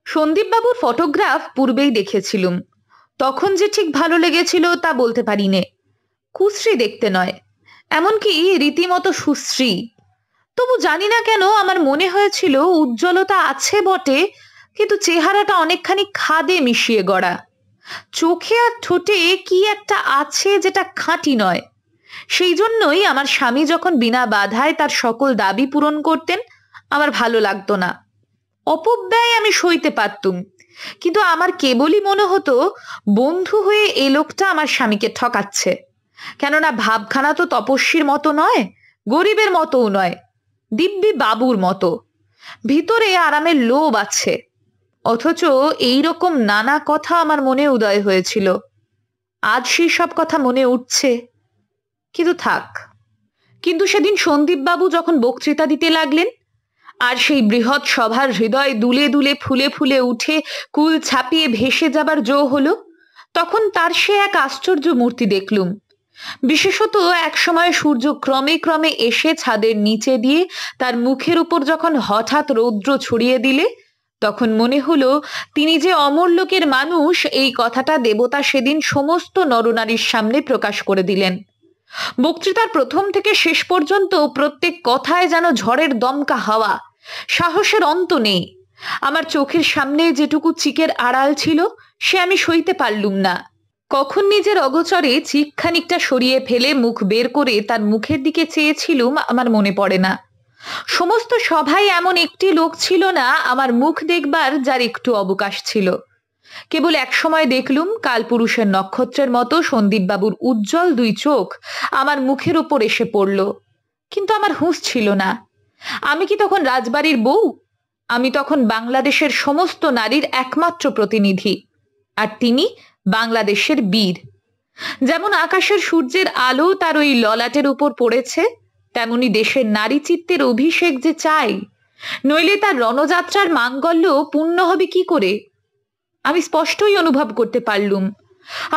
সন্দীপবাবুর ফটোগ্রাফ পূর্বেই দেখেছিলুম। তখন যে ঠিক ভালো লেগেছিল তা বলতে পারি নে। কুশ্রী দেখতে নয়, এমনকি রীতিমতো সুশ্রী। তবু জানি না কেন আমার মনে হয়েছিল উজ্জ্বলতা আছে বটে, কিন্তু চেহারাটা অনেকখানি খাদে মিশিয়ে গড়া। চোখে আর ঠোঁটে কি একটা আছে যেটা খাঁটি নয়। সেই জন্যই আমার স্বামী যখন বিনা বাধায় তার সকল দাবি পূরণ করতেন আমার ভালো লাগতো না। অপব্যয় আমি সইতে পারতুম, কিন্তু আমার কেবলই মনে হতো বন্ধু হয়ে এই লোকটা আমার স্বামীকে ঠকাচ্ছে। কেননা ভাবখানা তো তপস্বীর মতো নয়, গরিবের মতোও নয়, দিব্যি বাবুর মতো। ভিতরে আরামের লোভ আছে। অথচ এইরকম নানা কথা আমার মনে উদয় হয়েছিল। আজ সেই সব কথা মনে উঠছে, কিন্তু থাক। কিন্তু সেদিন সন্দীপবাবু যখন বক্তৃতা দিতে লাগলেন আর সেই বৃহৎ সভার হৃদয় দুলে দুলে ফুলে ফুলে উঠে কুল ছাপিয়ে ভেসে যাবার জো হলো, তখন তার সে এক আশ্চর্য মূর্তি দেখলুম। বিশেষত এক সময় সূর্য ক্রমে ক্রমে এসে ছাদের নিচে দিয়ে তার মুখের উপর যখন হঠাৎ রৌদ্র ছড়িয়ে দিলে, তখন মনে হলো তিনি যে অমর লোকের মানুষ এই কথাটা দেবতা সেদিন সমস্ত নরনারীর সামনে প্রকাশ করে দিলেন। বক্তৃতার প্রথম থেকে শেষ পর্যন্ত প্রত্যেক কথায় যেন ঝড়ের দমকা হাওয়া, সাহসের অন্ত নেই। আমার চোখের সামনে যেটুকু চিকের আড়াল ছিল সে আমি সইতে পারলুম না। কখন নিজের অগোচরে চিক খানিকটা সরিয়ে ফেলে মুখ বের করে তার মুখের দিকে চেয়েছিলুম আমার মনে পড়ে না। সমস্ত সভায় এমন একটি লোক ছিল না আমার মুখ দেখবার যার একটু অবকাশ ছিল। কেবল এক সময় দেখলুম কালপুরুষের নক্ষত্রের মতো সন্দীপবাবুর উজ্জ্বল 2 চোখ আমার মুখের ওপর এসে পড়ল, কিন্তু আমার হুঁশ ছিল না। আমি কি তখন রাজবাড়ির বউ? আমি তখন বাংলাদেশের সমস্ত নারীর একমাত্র প্রতিনিধি, আর তিনি বাংলাদেশের বীর। যেমন আকাশের সূর্যের আলো তার ওই ললাটের উপর পড়েছে, তেমনি দেশের নারী চিত্তের অভিষেক যে চাই, নইলে তার রণযাত্রার মাঙ্গল্য পূর্ণ হবে কি করে? আমি স্পষ্টই অনুভব করতে পারলুম।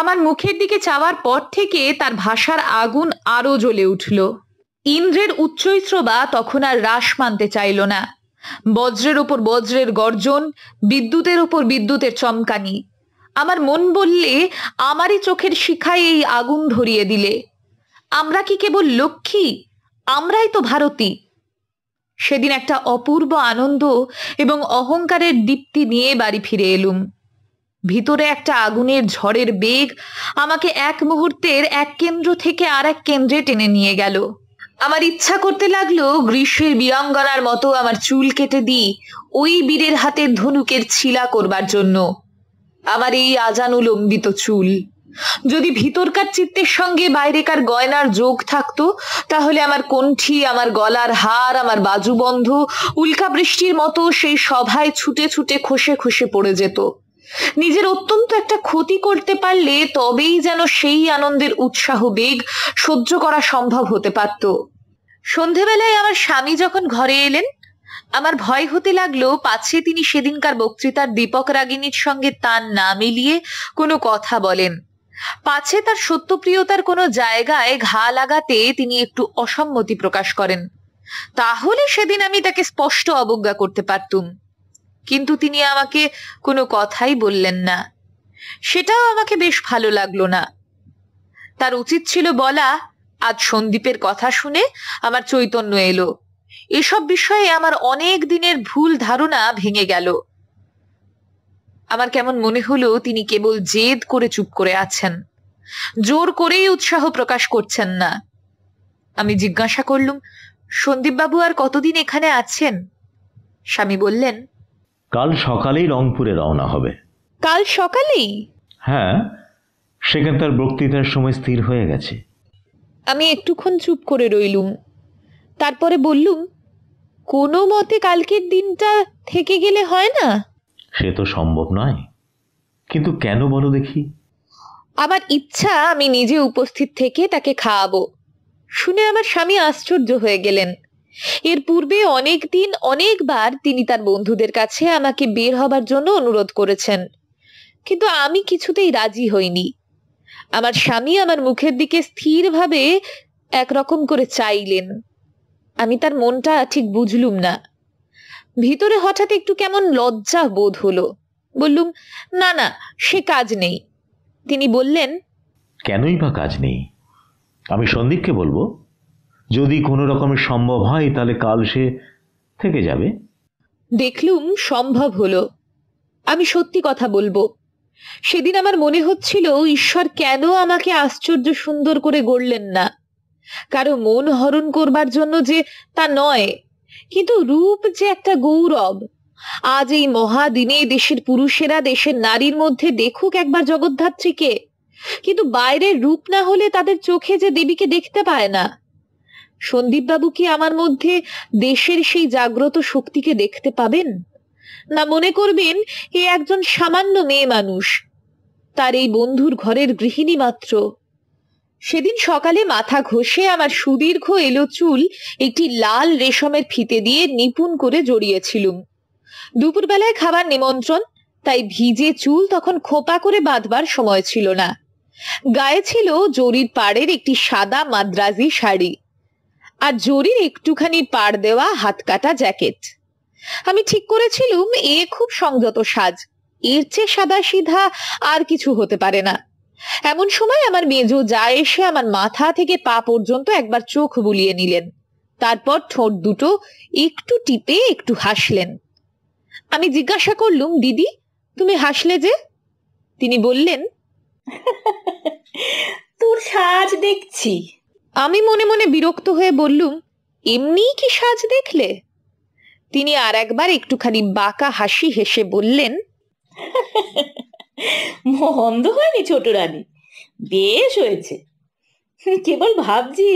আমার মুখের দিকে চাওয়ার পর থেকে তার ভাষার আগুন আরো জ্বলে উঠল। ইন্দ্রের উচ্চৈশ্রবা তখন আর হ্রাস মানতে চাইল না। বজ্রের ওপর বজ্রের গর্জন, বিদ্যুতের ওপর বিদ্যুতের চমকানি। আমার মন বললে আমারই চোখের শিখায় এই আগুন ধরিয়ে দিলে। আমরা কি কেবল লক্ষ্মী? আমরাই তো ভারতী। সেদিন একটা অপূর্ব আনন্দ এবং অহংকারের দীপ্তি নিয়ে বাড়ি ফিরে এলুম। ভিতরে একটা আগুনের ঝড়ের বেগ আমাকে এক মুহূর্তের এক কেন্দ্র থেকে আর এক কেন্দ্রে টেনে নিয়ে গেল। আমার ইচ্ছা করতে লাগলো গ্রীষ্মের বীরাঙ্গনার মতো আমার চুল কেটে দিই ওই বীরের হাতের ধনুকের ছিলা করবার জন্য। আমার এই আজানুলম্বিত চুল যদি ভিতরকার চিত্তের সঙ্গে বাইরেকার গয়নার যোগ থাকতো, তাহলে আমার কণ্ঠী, আমার গলার হার, আমার বাজুবন্ধ উল্কা বৃষ্টির মতো সেই সভায় ছুটে ছুটে খসে খসে পড়ে যেত। নিজের অত্যন্ত একটা ক্ষতি করতে পারলে তবেই যেন সেই আনন্দের উৎসাহ বেগ সহ্য করা সম্ভব হতে পারত। সন্ধেবেলায় আমার স্বামী যখন ঘরে এলেন, আমার ভয় হতে লাগলো পাছে তিনি সেদিনকার বক্তৃতার দীপক রাগিনীর সঙ্গে তার না মিলিয়ে কোনো কথা বলেন, পাছে তার সত্যপ্রিয়তার কোনো জায়গায় ঘা লাগাতে তিনি একটু অসম্মতি প্রকাশ করেন। তাহলে সেদিন আমি তাকে স্পষ্ট অবজ্ঞা করতে পারতুম। কিন্তু তিনি আমাকে কোনো কথাই বললেন না। সেটাও আমাকে বেশ ভালো লাগলো না। তার উচিত ছিল বলা, আজ সন্দীপের কথা শুনে আমার চৈতন্য এলো। এসব বিষয়ে আমার অনেক দিনের ভুল ধারণা ভেঙে গেল। আমার কেমন মনে হলো তিনি কেবল জেদ করে চুপ করে আছেন, জোর করেই উৎসাহ প্রকাশ করছেন না। আমি জিজ্ঞাসা করলুম, সন্দীপবাবু আর কতদিন এখানে আছেন? স্বামী বললেন, কাল সকালেই রংপুরে রওনা হবে। কাল সকালেই? হ্যাঁ, সেখানকার বক্তৃতার সময় স্থির হয়ে গেছে। আমি একটুক্ষণ চুপ করে রইলুম। তারপরে বললুম, কোনো মতে কালকের দিনটা থেকে গেলে হয় না? সে তো সম্ভব নয়, কিন্তু কেন বলো দেখি? আমার ইচ্ছা আমি নিজে উপস্থিত থেকে তাকে খাওয়াবো। শুনে আমার স্বামী আশ্চর্য হয়ে গেলেন। এর পূর্বে অনেক দিন অনেকবার তিনি তার বন্ধুদের কাছে আমাকে বের হবার জন্য অনুরোধ করেছেন, কিন্তু আমি কিছুতেই রাজি হইনি। আমার স্বামী আমার মুখের দিকে স্থিরভাবে একরকম করে চাইলেন। আমি তার মনটা ঠিক বুঝলুম না। ভিতরে হঠাৎ একটু কেমন লজ্জা বোধ হলো। বললুম, না না, সে কাজ নেই। তিনি বললেন, কেনই বা কাজ নেই? আমি সন্দীপকে বলবো, যদি কোনো রকমের সম্ভব হয় তাহলে কাল সে থেকে যাবে। দেখলুম সম্ভব হলো। আমি সত্যি কথা বলবো, সেদিন আমার মনে হচ্ছিল ঈশ্বর কেন আমাকে আশ্চর্য সুন্দর করে গড়লেন না। কারো মন হরণ করবার জন্য যে তা নয়, কিন্তু রূপ যে একটা গৌরব। আজ এই মহাদিনে দেশের পুরুষেরা দেশের নারীর মধ্যে দেখুক একবার জগদ্ধাত্রীকে, কিন্তু বাইরের রূপ না হলে তাদের চোখে যে দেবীকে দেখতে পায় না। সন্দীপবাবু কি আমার মধ্যে দেশের সেই জাগ্রত শক্তিকে দেখতে পাবেন? না মনে করবেন এ একজন সামান্য মেয়ে মানুষ, তার এই বন্ধুর ঘরের গৃহিণী মাত্র? সেদিন সকালে মাথা ঘষে আমার সুদীর্ঘ এলো চুল একটি লাল রেশমের ফিতে দিয়ে নিপুণ করে জড়িয়েছিলুম। দুপুরবেলায় খাবার নিমন্ত্রণ, তাই ভিজে চুল তখন খোপা করে বাঁধবার সময় ছিল না। গায়ে ছিল জরির পাড়ের একটি সাদা মাদ্রাজি শাড়ি আর জরির একটুখানি পাড় দেওয়া হাত কাটা জ্যাকেট। আমি ঠিক করেছিলুম এ খুব সংযত সাজ, এর চেয়ে সাদা সিধা আর কিছু হতে পারে না। এমন সময় আমার মেজো যা এসে আমার মাথা থেকে পা পর্যন্ত একবার চোখ বুলিয়ে নিলেন, তারপর ঠোঁট দুটো একটু টিপে একটু হাসলেন। আমি জিজ্ঞাসা করলুম, দিদি তুমি হাসলে যে? তিনি বললেন, তোর সাজ দেখছি। আমি মনে মনে বিরক্ত হয়ে বললুম, এমনি কি সাজ দেখলে? তিনি আর একবার একটুখানি বাঁকা হাসি হেসে বললেন, মন্দ হয়নি ছোট রানী, বেশ হয়েছে। কেবল ভাবছি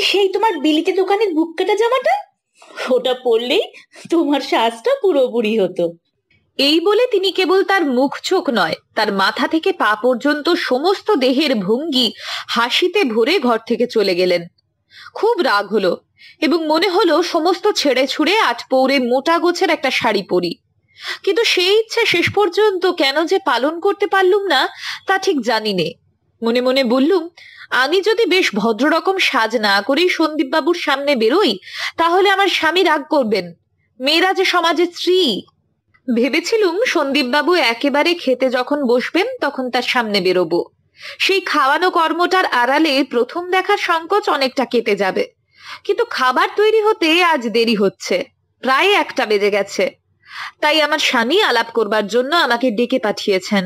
সেই তোমার বিলিতি দোকানের বুক কাটা জামাটা, ওটা পরলেই তোমার সাজটা পুরোপুরি হতো। এই বলে তিনি কেবল তার মুখ চোখ নয়, তার মাথা থেকে পা পর্যন্ত সমস্ত দেহের ভঙ্গি হাসিতে ভরে ঘর থেকে চলে গেলেন। খুব রাগ হলো এবং মনে হলো সমস্ত ছেড়ে ছুড়ে আটপৌরে মোটা গোছের একটা শাড়ি পরি। কিন্তু সেই ইচ্ছা শেষ পর্যন্ত কেন যে পালন করতে পারলুম না তা ঠিক জানি নে। মনে মনে বললুম, আমি যদি বেশ ভদ্ররকম সাজ না করেই সন্দীপবাবুর সামনে বেরোই, তাহলে আমার স্বামী রাগ করবেন। মেয়েরা যে সমাজের স্ত্রী। ভেবেছিলুম সন্দীপবাবু একেবারে খেতে যখন বসবেন তখন তার সামনে বেরোবো। সেই খাওয়ানো কর্মটার আড়ালে প্রথম দেখার সংকোচ অনেকটা কেটে যাবে। কিন্তু খাবার তৈরি হতে আজ দেরি হচ্ছে, প্রায় 1টা বেজে গেছে। তাই আমার স্বামী আলাপ করবার জন্য আমাকে ডেকে পাঠিয়েছেন।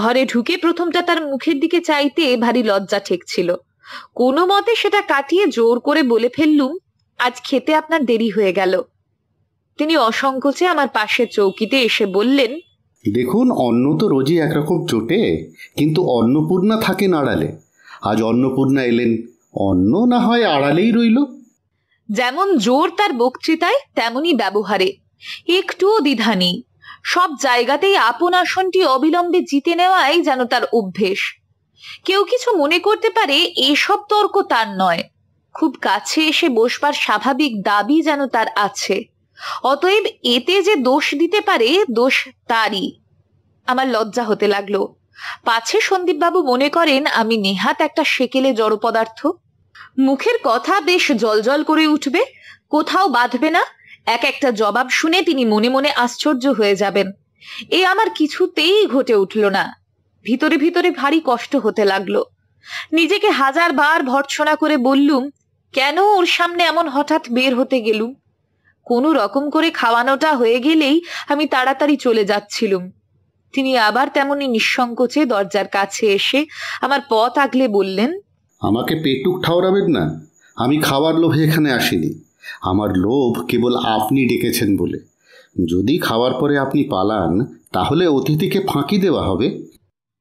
ঘরে ঢুকে প্রথমটা তার মুখের দিকে চাইতে ভারী লজ্জা ঠেকছিল। কোনো মতে সেটা কাটিয়ে জোর করে বলে ফেললুম, আজ খেতে আপনার দেরি হয়ে গেল। তিনি অসংকোচে আমার পাশের চৌকিতে এসে বললেন, দেখুন, অন্ন তো রোজই একরকম চোটে, কিন্তু অন্নপূর্ণা থাকেন আড়ালে। আজ অন্নপূর্ণা এলেন, অন্ন না হয় আড়ালেই রইল। যেমন জোর তার বক্তৃতায় তেমনি ব্যবহারে, একটুও দ্বিধা নেই। সব জায়গাতেই আপন আসনটি অবিলম্বে জিতে নেওয়াই যেন তার অভ্যেস। কেউ কিছু মনে করতে পারে এসব তর্ক তার নয়, খুব কাছে এসে বসবার স্বাভাবিক দাবি যেন তার আছে। অতএব এতে যে দোষ দিতে পারে, দোষ তারই। আমার লজ্জা হতে লাগলো, পাছে সন্দীপবাবু মনে করেন আমি নেহাত একটা সেকেলে জড় পদার্থ। মুখের কথা বেশ জলজল করে উঠবে, কোথাও বাঁধবে না। এক একটা জবাব শুনে তিনি মনে মনে আশ্চর্য হয়ে যাবেন। এ আমার কিছুতেই ঘটে উঠল না। ভিতরে ভিতরে ভারী কষ্ট হতে লাগলো। নিজেকে 1000 বার ভর্ৎসনা করে বললুম, কেন ওর সামনে এমন হঠাৎ বের হতে গেলুম। কোনো রকম করে খাওয়ানোটা হয়ে গেলেই আমি তাড়াতাড়ি চলে যাচ্ছিলুম। তিনি আবার তেমনি নিঃসংকোচে দরজার কাছে এসে আমার পথ আগলে বললেন, আমাকে পেটুক ঠাওরাবেন না। আমি খাওয়ার লোভে এখানে আসিনি। আমার লোভ কেবল আপনি ডেকেছেন বলে। যদি খাওয়ার পরে আপনি পালান, তাহলে অতিথিকে ফাঁকি দেওয়া হবে।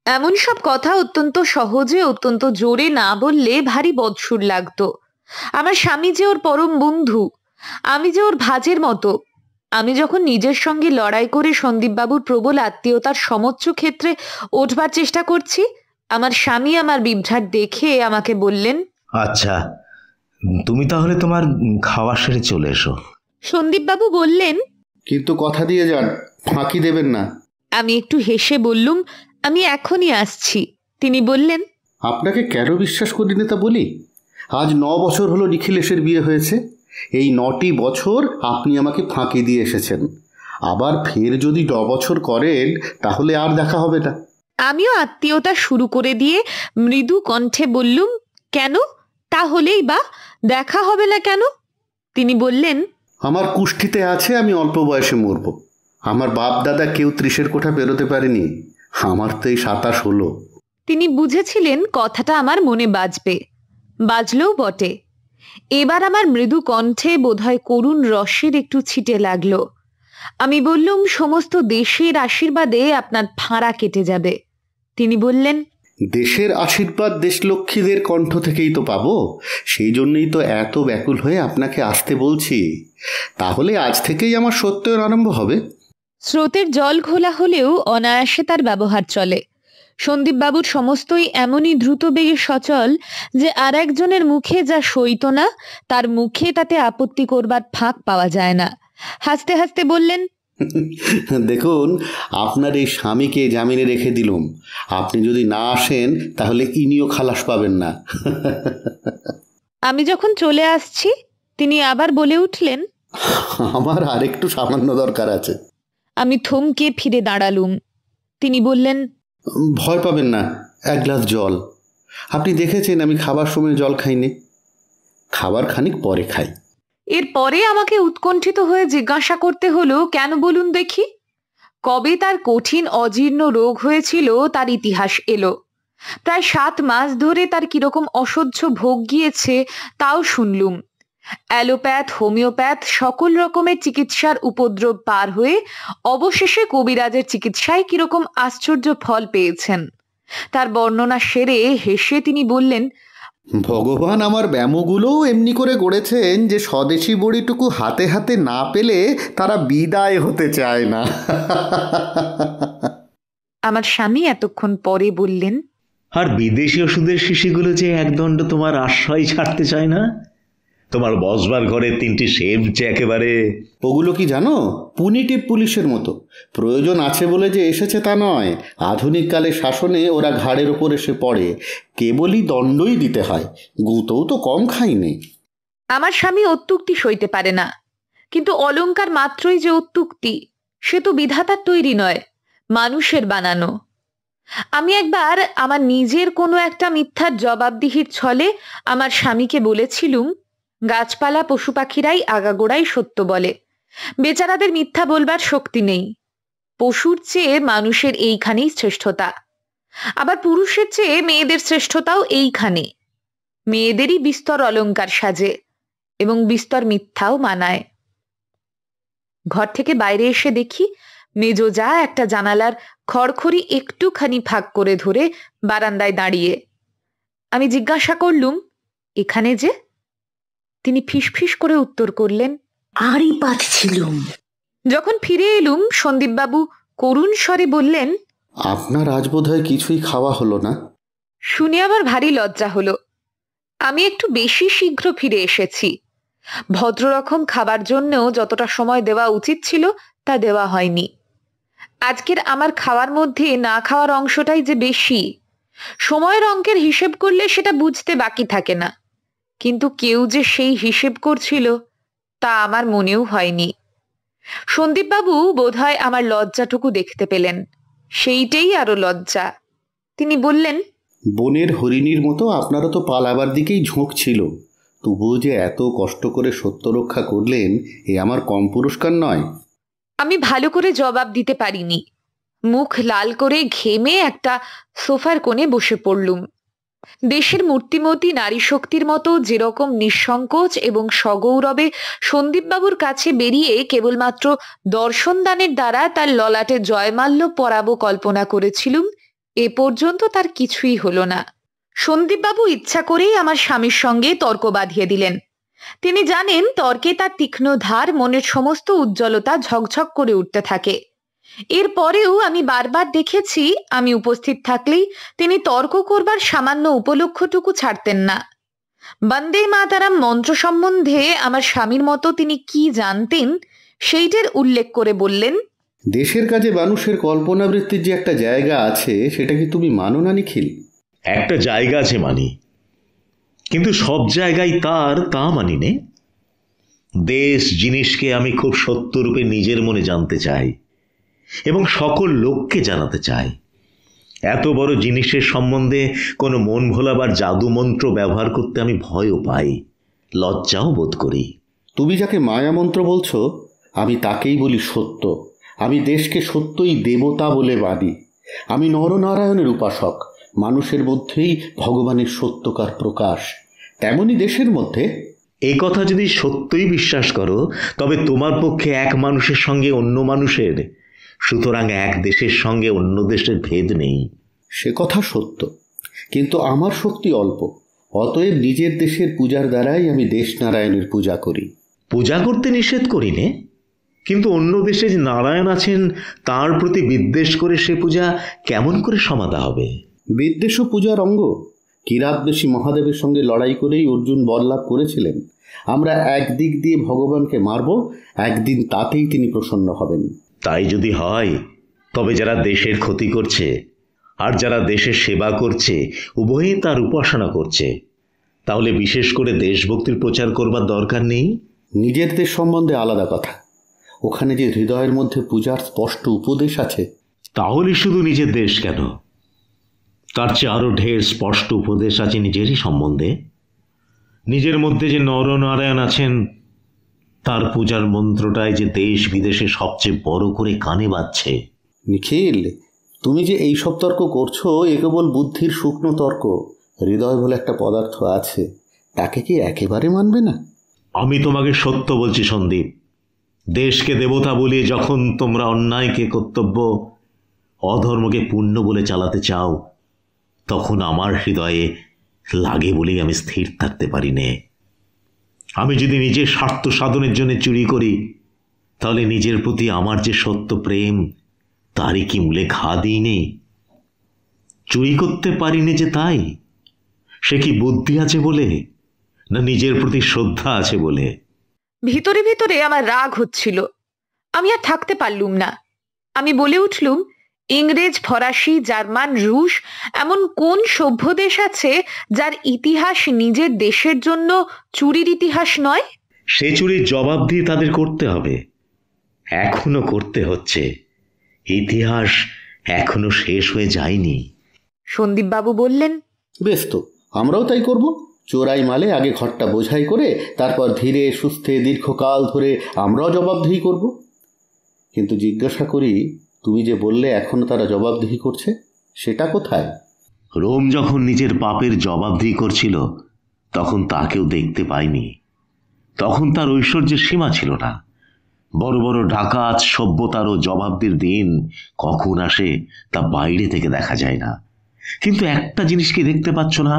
এমন সব কথা অত্যন্ত সহজে, অত্যন্ত জোরে না বললে ভারী বদসুর লাগতো। আমার স্বামী যে ওর পরম বন্ধু, আমি যে ওর ভাজের মতো। আমি যখন নিজের সঙ্গে লড়াই করে সন্দীপবাবুর প্রবল আত্মীয়তার সমোচ্চ ক্ষেত্রে ওঠবার চেষ্টা করছি, আমার স্বামী আমার বিভ্রাট দেখে আমাকে বললেন, আচ্ছা, তুমি তাহলে তোমার খাওয়া সেরে চলে এসো। সন্দীপবাবু বললেন, কিন্তু কথা দিয়ে যান, ফাঁকি দেবেন না। আমি একটু হেসে বললুম, আমি এখনই আসছি। তিনি বললেন, আপনাকে কেন বিশ্বাস করি না তা বলি। আজ 9 বছর হলো নিখিলেশের বিয়ে হয়েছে। এই 9টি বছর আপনি আমাকে ফাঁকি দিয়ে এসেছেন। আবার ফের যদি 9 বছর করেন, তাহলে আর দেখা হবে না। আমিও আত্মীয়তা শুরু করে দিয়ে মৃদু কণ্ঠে বললুম, কেন, তাহলেই বা দেখা হবে না কেন? তিনি বললেন, আমার কুষ্ঠিতে আছে আমি অল্প বয়সে মরব। আমার বাপ দাদা কেউ 30-এর কোঠা বেরোতে পারেনি, আমার তো এই 27 হলো। তিনি বুঝেছিলেন কথাটা আমার মনে বাজবে, বাজলেও বটে। এবার আমার মৃদু কণ্ঠে বোধহয় করুণ রসের একটু ছিটে লাগলো। আমি বললুম, সমস্ত দেশের আশীর্বাদে আপনার ফাঁড়া কেটে যাবে। তিনি বললেন, দেশের আশীর্বাদ দেশলক্ষ্মীদের কণ্ঠ থেকেই তো পাবো। সেই জন্যই তো এত ব্যাকুল হয়ে আপনাকে আসতে বলছি। তাহলে আজ থেকেই আমার সত্যের আরম্ভ হবে। স্রোতের জল ঘোলা হলেও অনায়াসে তার ব্যবহার চলে। সন্দীপবাবুর সমস্তই এমনই দ্রুত বেগে সচল যে আর একজনের মুখে যা সইত না, তার মুখে তাতে আপত্তি করবার ফাঁক পাওয়া যায় না। হাসতে হাসতে বললেন, দেখুন, আপনার এই স্বামীকে জামিনে রেখে দিলুম। আপনি যদি না আসেন, তাহলে ইনিও খালাস পাবেন না। আমি যখন চলে আসছি, তিনি আবার বলে উঠলেন, আমার আরেকটু সামান্য দরকার আছে। আমি থমকে ফিরে দাঁড়ালুম। তিনি বললেন, ভয় পাবেন না, 1 গ্লাস জল। আপনি দেখেছেন আমি খাবার সময় জল খাইনি, খাবার খানিক পরে খাই। এরপরে আমাকে উৎকণ্ঠিত হয়ে জিজ্ঞাসা করতে হলো, কেন বলুন দেখি? কবে তার কঠিন অজীর্ণ রোগ হয়েছিল তার ইতিহাস এলো। প্রায় 7 মাস ধরে তার কিরকম অসহ্য ভোগ গিয়েছে তাও শুনলুম। অ্যালোপ্যাথ, হোমিওপ্যাথ সকল রকমের চিকিৎসার উপদ্রব পার হয়ে অবশেষে কবিরাজের চিকিৎসায় কিরকম আশ্চর্য ফল পেয়েছেন তার বর্ণনা সেরে হেসে তিনি বললেন, ভগবান আমার ব্যামোগুলোও এমনি করে গড়েছেন যে স্বদেশি বড়িটুকু হাতে হাতে না পেলে তারা বিদায় হতে চায় না। আমার স্বামী এতক্ষণ পরে বললেন, আর বিদেশি ওষুধের শিশিগুলো যে একদণ্ড তোমার আশ্রয় ছাড়তে চায় না। তোমার বসবার ঘরে 3টি শেভ যে একেবারে। ওগুলো কি জানো, পুনিটিভ পুলিশের মতো। প্রয়োজন আছে বলে যে এসেছে তা নয়। আধুনিক কালে শাসনে ওরা ঘাড়ের ওপর এসে পড়ে, কেবলই দণ্ডই দিতে হয়। গুঁতোও তো কম খাইনি। আমার স্বামী অত্যুক্তি সইতে পারে না, কিন্তু অলংকার মাত্রই যে অত্যুক্তি সে তো বিধাতার তৈরি নয়, মানুষের বানানো। আমি একবার আমার নিজের কোনো একটা মিথ্যার জবাবদিহির ছলে আমার স্বামীকে বলেছিলুম, গাছপালা পশু পাখিরাই আগাগোড়াই সত্য বলে, বেচারাদের মিথ্যা বলবার শক্তি নেই। পশুর চেয়ে মানুষের এইখানেই শ্রেষ্ঠতা, আবার পুরুষের চেয়ে মেয়েদের শ্রেষ্ঠতাও এইখানে। মেয়েদেরই বিস্তর অলংকার সাজে এবং বিস্তর মিথ্যাও মানায়। ঘর থেকে বাইরে এসে দেখি মেজ যা একটা জানালার খড়খড়ি একটুখানি ফাঁক করে ধরে বারান্দায় দাঁড়িয়ে। আমি জিজ্ঞাসা করলুম, এখানে যে? তিনি ফিসফিস করে উত্তর করলেন, আরই পাচ্ছিলুম। যখন ফিরে এলুম সন্দীপবাবু করুণ স্বরে বললেন, আপনার আজ বোধহয় কিছুই খাওয়া হলো না। শুনে আবার ভারী লজ্জা হলো। আমি একটু বেশি শীঘ্র ফিরে এসেছি। ভদ্ররকম খাবার জন্যও যতটা সময় দেওয়া উচিত ছিল তা দেওয়া হয়নি। আজকের আমার খাওয়ার মধ্যে না খাওয়ার অংশটাই যে বেশি। সময়ের অঙ্কের হিসেব করলে সেটা বুঝতে বাকি থাকে না, কিন্তু কেউ যে সেই হিসেব করছিল তা আমার মনেও হয়নি। সন্দীপবাবু বোধহয় আমার লজ্জাটুকু দেখতে পেলেন, সেইটাই আরো লজ্জা। তিনি বললেন, বনের হরিণীর মতো আপনারও তো পালাবার দিকেই ঝোঁক ছিল, তবুও যে এত কষ্ট করে সত্য রক্ষা করলেন, এ আমার কম পুরস্কার নয়। আমি ভালো করে জবাব দিতে পারিনি। মুখ লাল করে ঘেমে একটা সোফার কোণে বসে পড়লুম। দেশের মূর্তিমতী নারী শক্তির মতো যেরকম নিঃসংকোচ এবং সগৌরবে সন্দীপবাবুর কাছে বেরিয়ে কেবলমাত্র দর্শনদানের দ্বারা তার ললাটে জয়মাল্য পরাবো কল্পনা করেছিলুম, এ পর্যন্ত তার কিছুই হলো না। সন্দীপবাবু ইচ্ছা করেই আমার স্বামীর সঙ্গে তর্ক বাঁধিয়ে দিলেন। তিনি জানেন তর্কে তার তীক্ষ্ণ ধার মনের সমস্ত উজ্জ্বলতা ঝকঝক করে উঠতে থাকে। এরপরেও আমি বারবার দেখেছি আমি উপস্থিত থাকলেই তিনি তর্ক করবার সামান্য উপলক্ষটুকু ছাড়তেন না। বন্দে মাতারাম মন্ত্র সম্বন্ধে আমার স্বামীর মতো তিনি কি জানতেন সেইটার উল্লেখ করে বললেন, দেশের কাজে মানুষের কল্পনাবৃত্তির যে একটা জায়গা আছে, সেটা কি তুমি মানো না নিখিল? একটা জায়গা আছে মানি, কিন্তু সব জায়গায় তা মানি নে। দেশ জিনিসকে আমি খুব সত্যরূপে নিজের মনে জানতে চাই এবং সকল লোককে জানাতে চাই। এত বড় জিনিসের সম্বন্ধে কোনো মন ভোলাবার জাদু মন্ত্র ব্যবহার করতে আমি ভয়ও পাই, লজ্জাও বোধ করি। তুমি যাকে মায়ামন্ত্র বলছো, আমি তাকেই বলি সত্য। আমি দেশকে সত্যই দেবতা বলে মানি। আমি নরনারায়ণের উপাসক। মানুষের মধ্যেই ভগবানের সত্যকার প্রকাশ, তেমনি দেশের মধ্যে। এই কথা যদি সত্যই বিশ্বাস করো, তবে তোমার পক্ষে এক মানুষের সঙ্গে অন্য মানুষের, সুতরাং এক দেশের সঙ্গে অন্য দেশের ভেদ নেই। সে কথা সত্য, কিন্তু আমার শক্তি অল্প। অতএব নিজের দেশের পূজার দ্বারাই আমি দেশ নারায়ণের পূজা করি। পূজা করতে নিষেধ করি নে, কিন্তু অন্য দেশে যে নারায়ণ আছেন তার প্রতি বিদ্বেষ করে সে পূজা কেমন করে সমাধা হবে? বিদ্বেষও পূজার অঙ্গ। কিরাতবেশী মহাদেবের সঙ্গে লড়াই করেই অর্জুন বরলাভ করেছিলেন। আমরা একদিক দিয়ে ভগবানকে মারব, একদিন তাতেই তিনি প্রসন্ন হবেন। তাই যদি হয়, তবে যারা দেশের ক্ষতি করছে আর যারা দেশের সেবা করছে উভয়ই তার উপাসনা করছে, তাহলে বিশেষ করে দেশভক্তির প্রচার করবার দরকার নেই। নিজের দেশ সম্বন্ধে আলাদা কথা, ওখানে যে হৃদয়ের মধ্যে পূজার স্পষ্ট উপদেশ আছে। তাহলে শুধু নিজের দেশ কেন, তার চেয়ে আরও ঢের স্পষ্ট উপদেশ আছে নিজেরই সম্বন্ধে। নিজের মধ্যে যে নরনারায়ণ আছেন তার পূজার মন্ত্রটাই যে দেশ বিদেশে সবচেয়ে বড় করে কানে বাজছে। নিখিল, তুমি যে এই সব তর্ক করছো, এ কেবল বুদ্ধির শুকনো তর্ক। হৃদয় বলে একটা পদার্থ আছে, তাকে কি একেবারে মানবে না? আমি তোমাকে সত্য বলছি সন্দীপ, দেশকে দেবতা বলিয়ে যখন তোমরা অন্যায়কে কর্তব্য, অধর্মকে পুণ্য বলে চালাতে চাও, তখন আমার হৃদয়ে লাগে বলেই আমি স্থির থাকতে পারি নে। আমি যদি নিজের স্বার্থ সাধনের জন্য চুরি করি, তাহলে নিজের প্রতি আমার যে সত্য প্রেম তারই কি মূলে ঘা দিই নেই? চুরি করতে পারিনি যে তাই? সে কি বুদ্ধি আছে বলে, না নিজের প্রতি শ্রদ্ধা আছে বলে? ভিতরে ভিতরে আমার রাগ হচ্ছিল। আমি আর থাকতে পারলুম না। আমি বলে উঠলুম, ইংরেজ, ফরাসি, জার্মান, রুশ এমন কোন সভ্য দেশ আছে যার ইতিহাস নিজের দেশের জন্য চুরির ইতিহাস নয়? সে চুরির জবাব দিয়ে তাদের করতে হবে। এখনো করতে হচ্ছে। ইতিহাস এখনো শেষ হয়ে যায়নি। সন্দীপবাবু বললেন, বেশ তো, আমরাও তাই করব। চোরাই মালে আগে ঘরটা বোঝাই করে তারপর ধীরে সুস্থে দীর্ঘকাল ধরে আমরাও জবাবদিহি করব। কিন্তু জিজ্ঞাসা করি, তুমি যে বললে এখনো তারা জবাবদিহি করছে, সেটা কোথায়? রোম যখন নিজের পাপের জবাবদিহি করছিল তখন তাকেও দেখতে পাইনি। তখন তার ঐশ্বর্যের সীমা ছিল না। বড় বড় ডাকাত সভ্যতারও জবাবদিহির দিন কখন আসে তা বাইরে থেকে দেখা যায় না। কিন্তু একটা জিনিস কি দেখতে পাচ্ছ না?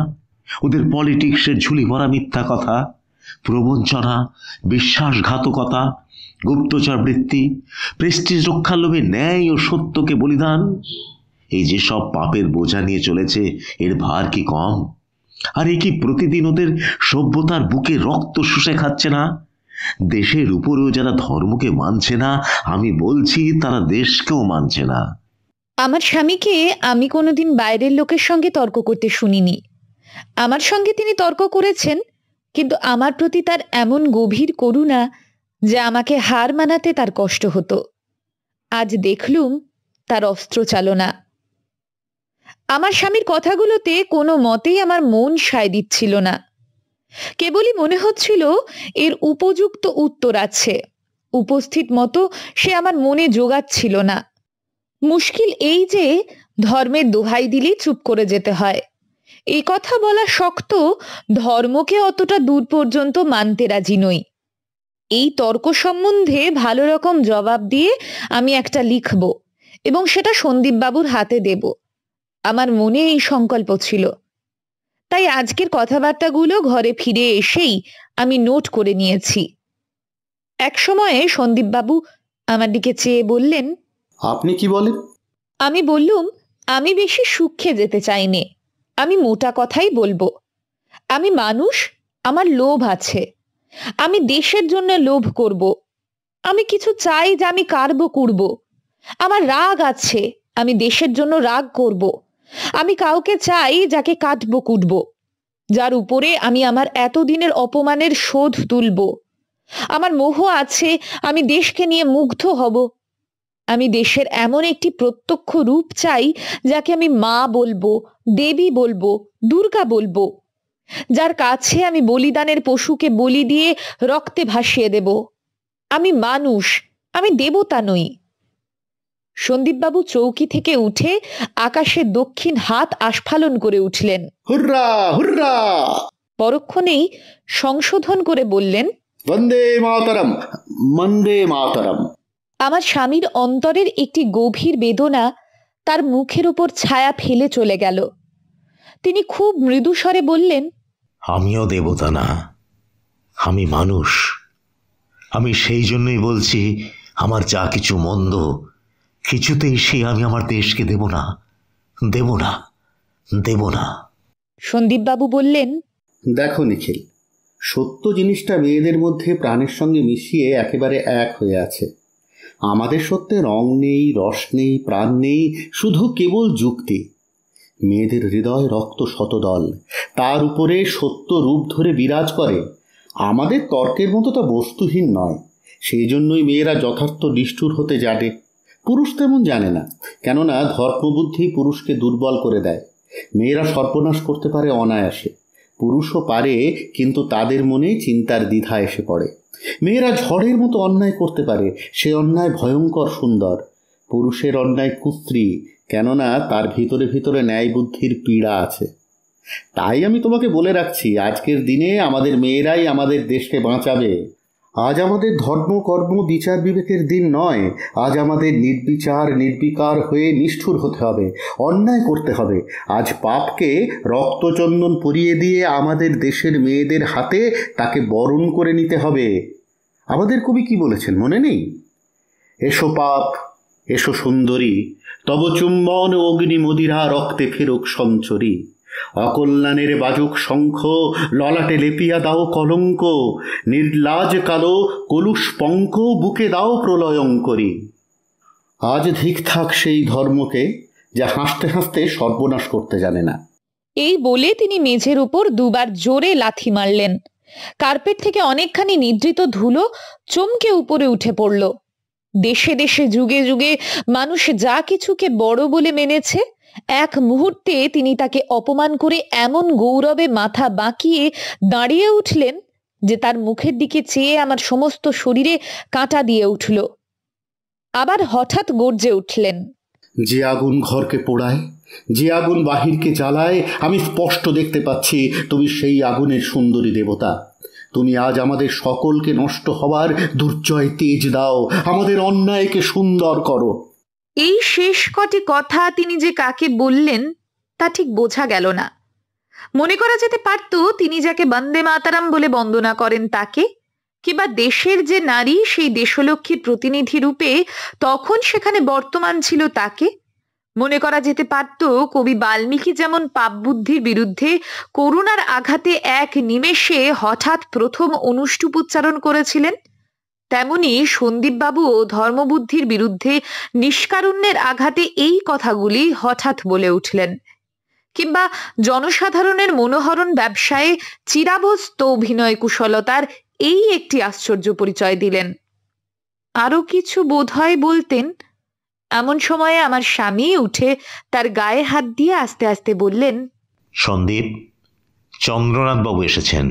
ওদের পলিটিক্সের ঝুলি ভরা মিথ্যা কথা, প্রবঞ্চনা, বিশ্বাসঘাতকতা, গুপ্তচর বৃত্তি, প্রেস্টিজ রক্ষার লোভে ন্যায় ও সত্যকে বলিদান। এই যে সব পাপের বোঝা নিয়ে চলেছে, এর ভার কি কম? আর এ কি প্রতিদিন ওদের সভ্যতার বুকে রক্ত শুষে খাচ্ছে না? দেশের উপরেও যারা ধর্মকে মানছে না, আমি বলছি তারা দেশকেও মানছে না। আমার স্বামীকে আমি কোনোদিন বাইরের লোকের সঙ্গে তর্ক করতে শুনিনি। আমার সঙ্গে তিনি তর্ক করেছেন, কিন্তু আমার প্রতি তার এমন গভীর করুণা যে আমাকে হার মানাতে তার কষ্ট হতো। আজ দেখলুম তার অস্ত্র চালনা। আমার স্বামীর কথাগুলোতে কোনো মতেই আমার মন সায় দিচ্ছিল না। কেবলই মনে হচ্ছিল এর উপযুক্ত উত্তর আছে, উপস্থিত মতো সে আমার মনে জোগাচ্ছিল না। মুশকিল এই যে ধর্মের দোহাই দিলেই চুপ করে যেতে হয়। এই কথা বলা শক্ত, ধর্মকে অতটা দূর পর্যন্ত মানতে রাজি নই। এই তর্ক সম্বন্ধে ভালো রকম জবাব দিয়ে আমি একটা লিখব এবং সেটা সন্দীপবাবুর হাতে দেব। আমার মনে এই সংকল্প ছিল। তাই আজকের কথাবার্তাগুলো ঘরে ফিরে এসেই আমি নোট করে নিয়েছি। এক সময়ে সন্দীপবাবু আমার দিকে চেয়ে বললেন, আপনি কি বলেন? আমি বললুম, আমি বেশি সূক্ষ্মে যেতে চাইনি, আমি মোটা কথাই বলবো। আমি মানুষ, আমার লোভ আছে, আমি দেশের জন্য লোভ করব। আমি কিছু চাই যে আমি কারবো করব। আমার রাগ আছে, আমি দেশের জন্য রাগ করব। আমি কাউকে চাই যাকে কাটবো কুটবো, যার উপরে আমি আমার এতদিনের অপমানের শোধ তুলব। আমার মোহ আছে, আমি দেশকে নিয়ে মুগ্ধ হব। আমি দেশের এমন একটি প্রত্যক্ষ রূপ চাই যাকে আমি মা বলবো, দেবী বলবো, দুর্গা বলবো, যার কাছে আমি বলিদানের পশুকে বলি দিয়ে রক্তে ভাসিয়ে দেব। আমি মানুষ, আমি দেবতা নই। সন্দীপবাবু চৌকি থেকে উঠে আকাশের দক্ষিণ হাত আস্ফালন করে উঠলেন। হুররা হুররা! পরক্ষণেই সংশোধন করে বললেন, বন্দে মাতরম, বন্দে মাতরম। আমার স্বামীর অন্তরের একটি গভীর বেদনা তার মুখের উপর ছায়া ফেলে চলে গেল। তিনি খুব মৃদু স্বরে বললেন, আমিও দেবতা না, আমি মানুষ। আমি সেই জন্যই বলছি, আমার যা কিছু মন্দ, কিছুতেই সে আমি আমার দেশকে দেব না, দেব না, দেব না। সন্দীপবাবু বললেন, দেখো নিখিল, সত্য জিনিসটা মেয়েদের মধ্যে প্রাণের সঙ্গে মিশিয়ে একেবারে এক হয়ে আছে। আমাদের সত্যে রং নেই, রস নেই, প্রাণ নেই, শুধু কেবল যুক্তি। মেয়েদের হৃদয় রক্ত শতদল, তার উপরে সত্য রূপ ধরে বিরাজ করে। আমাদের তর্কের মতো তা বস্তুহীন নয়, সেই জন্যই মেয়েরা যথার্থ নিষ্ঠুর হতে জানে। পুরুষ তেমন জানে না, কেননা ধর্মবুদ্ধি পুরুষকে দুর্বল করে দেয়। মেয়েরা সর্বনাশ করতে পারে অনায়াসে, পুরুষও পারে, কিন্তু তাদের মনে চিন্তার দ্বিধা এসে পড়ে। মেয়েরা ঝড়ের মতো অন্যায় করতে পারে, সে অন্যায় ভয়ঙ্কর সুন্দর। পুরুষের অন্যায় কুস্ত্রী, কেননা তার ভিতরে ভিতরে ন্যায় বুদ্ধির পীড়া আছে। তাই আমি তোমাকে বলে রাখছি, আজকের দিনে আমাদের মেয়েরাই আমাদের দেশকে বাঁচাবে। আজ আমাদের ধর্ম কর্ম বিচার বিবেকের দিন নয়, আজ আমাদের নির্বিচার নির্বিকার হয়ে নিষ্ঠুর হতে হবে, অন্যায় করতে হবে। আজ পাপকে রক্তচন্দন পরিয়ে দিয়ে আমাদের দেশের মেয়েদের হাতে তাকে বরণ করে নিতে হবে। আমাদের কবি কি বলেছেন মনে নেই? এসো পাপ, এসো সুন্দরী, তব চুম্বন অগ্নি মদিরা রক্তে ফেরুক সঞ্চরী। অকল্যাণের বাজুক শঙ্খ, ললাটে লেপিয়া দাও কলঙ্ক। নির্লাজ কালো কলুষ পঙ্ক, বুকে দাও প্রলয়ঙ্করী। আজ ধিক থাক সেই ধর্মকে যা হাসতে হাসতে সর্বনাশ করতে জানে না। এই বলে তিনি মেঝের উপর দুবার জোরে লাথি মারলেন। কার্পেট থেকে অনেকখানি নিদ্রিত ধুলো চমকে উপরে উঠে পড়ল। দেশে দেশে যুগে যুগে মানুষ যা কিছুকে বড় বলে মেনেছে, এক মুহূর্তে তিনি তাকে অপমান করে এমন গৌরবে মাথা বাঁকিয়ে দাঁড়িয়ে উঠলেন যে তার মুখের দিকে চেয়ে আমার সমস্ত শরীরে কাঁটা দিয়ে উঠল। আবার হঠাৎ গর্জে উঠলেন, যে আগুন ঘরকে পোড়ায়, যে আগুন বাহিরকে জ্বালায়, আমি স্পষ্ট দেখতে পাচ্ছি তুমি সেই আগুনের সুন্দরী দেবতা। তুমি আজ আমাদের সকলকে নষ্ট হবার দুর্জয় তেজ দাও, আমাদের অন্যায়কে সুন্দর করো। এই শেষ কটি কথা তিনি যে কাকে বললেন তা ঠিক বোঝা গেল না। মনে করা যেতে পারত তিনি যাকে বন্দে মাতারাম বলে বন্দনা করেন তাকে, কিংবা দেশের যে নারী সেই দেশলক্ষ্মীর প্রতিনিধি রূপে তখন সেখানে বর্তমান ছিল তাকে। মনে করা যেতে পারত কবি বাল্মীকি যেমন পাপ বুদ্ধির বিরুদ্ধে করুণার আঘাতে এক নিমেষে হঠাৎ প্রথম অনুষ্টুপ উচ্চারণ করেছিলেন, তেমনি সন্দীপবাবুও ধর্মবুদ্ধির বিরুদ্ধে নিষ্কারুণ্যের আঘাতে এই কথাগুলি হঠাৎ বলে উঠলেন, কিংবা জনসাধারণের মনোহরণ ব্যবসায়ে চিরাভস্ত অভিনয় কুশলতার এই একটি আশ্চর্য পরিচয় দিলেন। আরো কিছু বোধহয় বলতেন। এমন সময়ে আমার স্বামী উঠে তার গায়ে হাত দিয়ে আস্তে আস্তে বললেন, সন্দীপ, চন্দ্রনাথবাবু এসেছেন।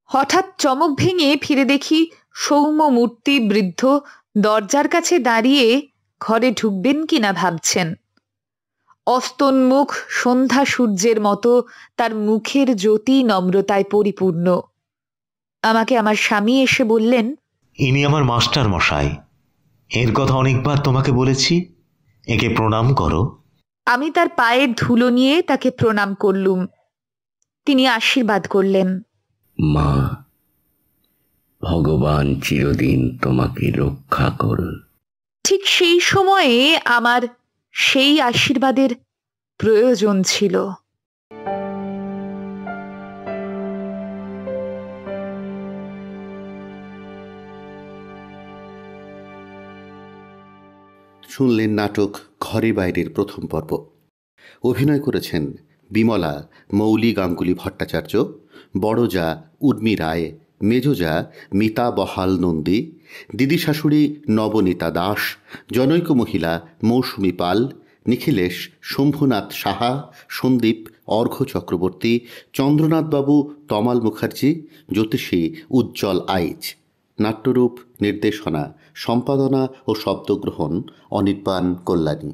হঠাৎ চমক ভেঙে ফিরে দেখি সৌম্য মূর্তি বৃদ্ধ দরজার কাছে দাঁড়িয়ে ঘরে ঢুকবেন কিনা ভাবছেন। অস্তন্মুখ সন্ধ্যা সূর্যের মতো তার মুখের জ্যোতি নম্রতায় পরিপূর্ণ। আমাকে আমার স্বামী এসে বললেন, ইনি আমার মাস্টার মশাই, এর কথা অনেকবার তোমাকে বলেছি, একে প্রণাম করো। আমি তার পায়ের ধুলো নিয়ে তাকে প্রণাম করলুম। তিনি আশীর্বাদ করলেন, মা, ভগবান চিরদিন তোমাকে রক্ষা করুন। ঠিক সেই সময়ে আমার সেই আশীর্বাদের প্রয়োজন ছিল। শুনলেন নাটক ঘরে বাইরের প্রথম পর্ব। অভিনয় করেছেন বিমলা মৌলি গাঙ্গুলি ভট্টাচার্য, বড় যা উর্মি রায়, মেজজা মিতা বহাল নন্দী, দিদি শাশুড়ি নবনীতা দাস, জনৈক মহিলা মৌসুমী পাল, নিখিলেশ শম্ভুনাথ সাহা, সন্দীপ অর্ঘ্য চক্রবর্তী, চন্দ্রনাথবাবু তমাল মুখার্জি, জ্যোতিষী উজ্জ্বল আইচ। নাট্যরূপ, নির্দেশনা, সম্পাদনা ও শব্দগ্রহণ অনির্বাণ কল্যাণী।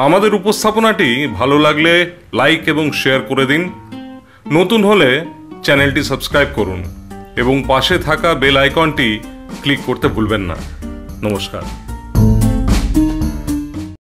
আমাদের উপস্থাপনাটি ভালো লাগলে লাইক এবং শেয়ার করে দিন। নতুন হলে চ্যানেলটি সাবস্ক্রাইব করুন এবং পাশে থাকা বেল আইকনটি ক্লিক করতে ভুলবেন না। নমস্কার।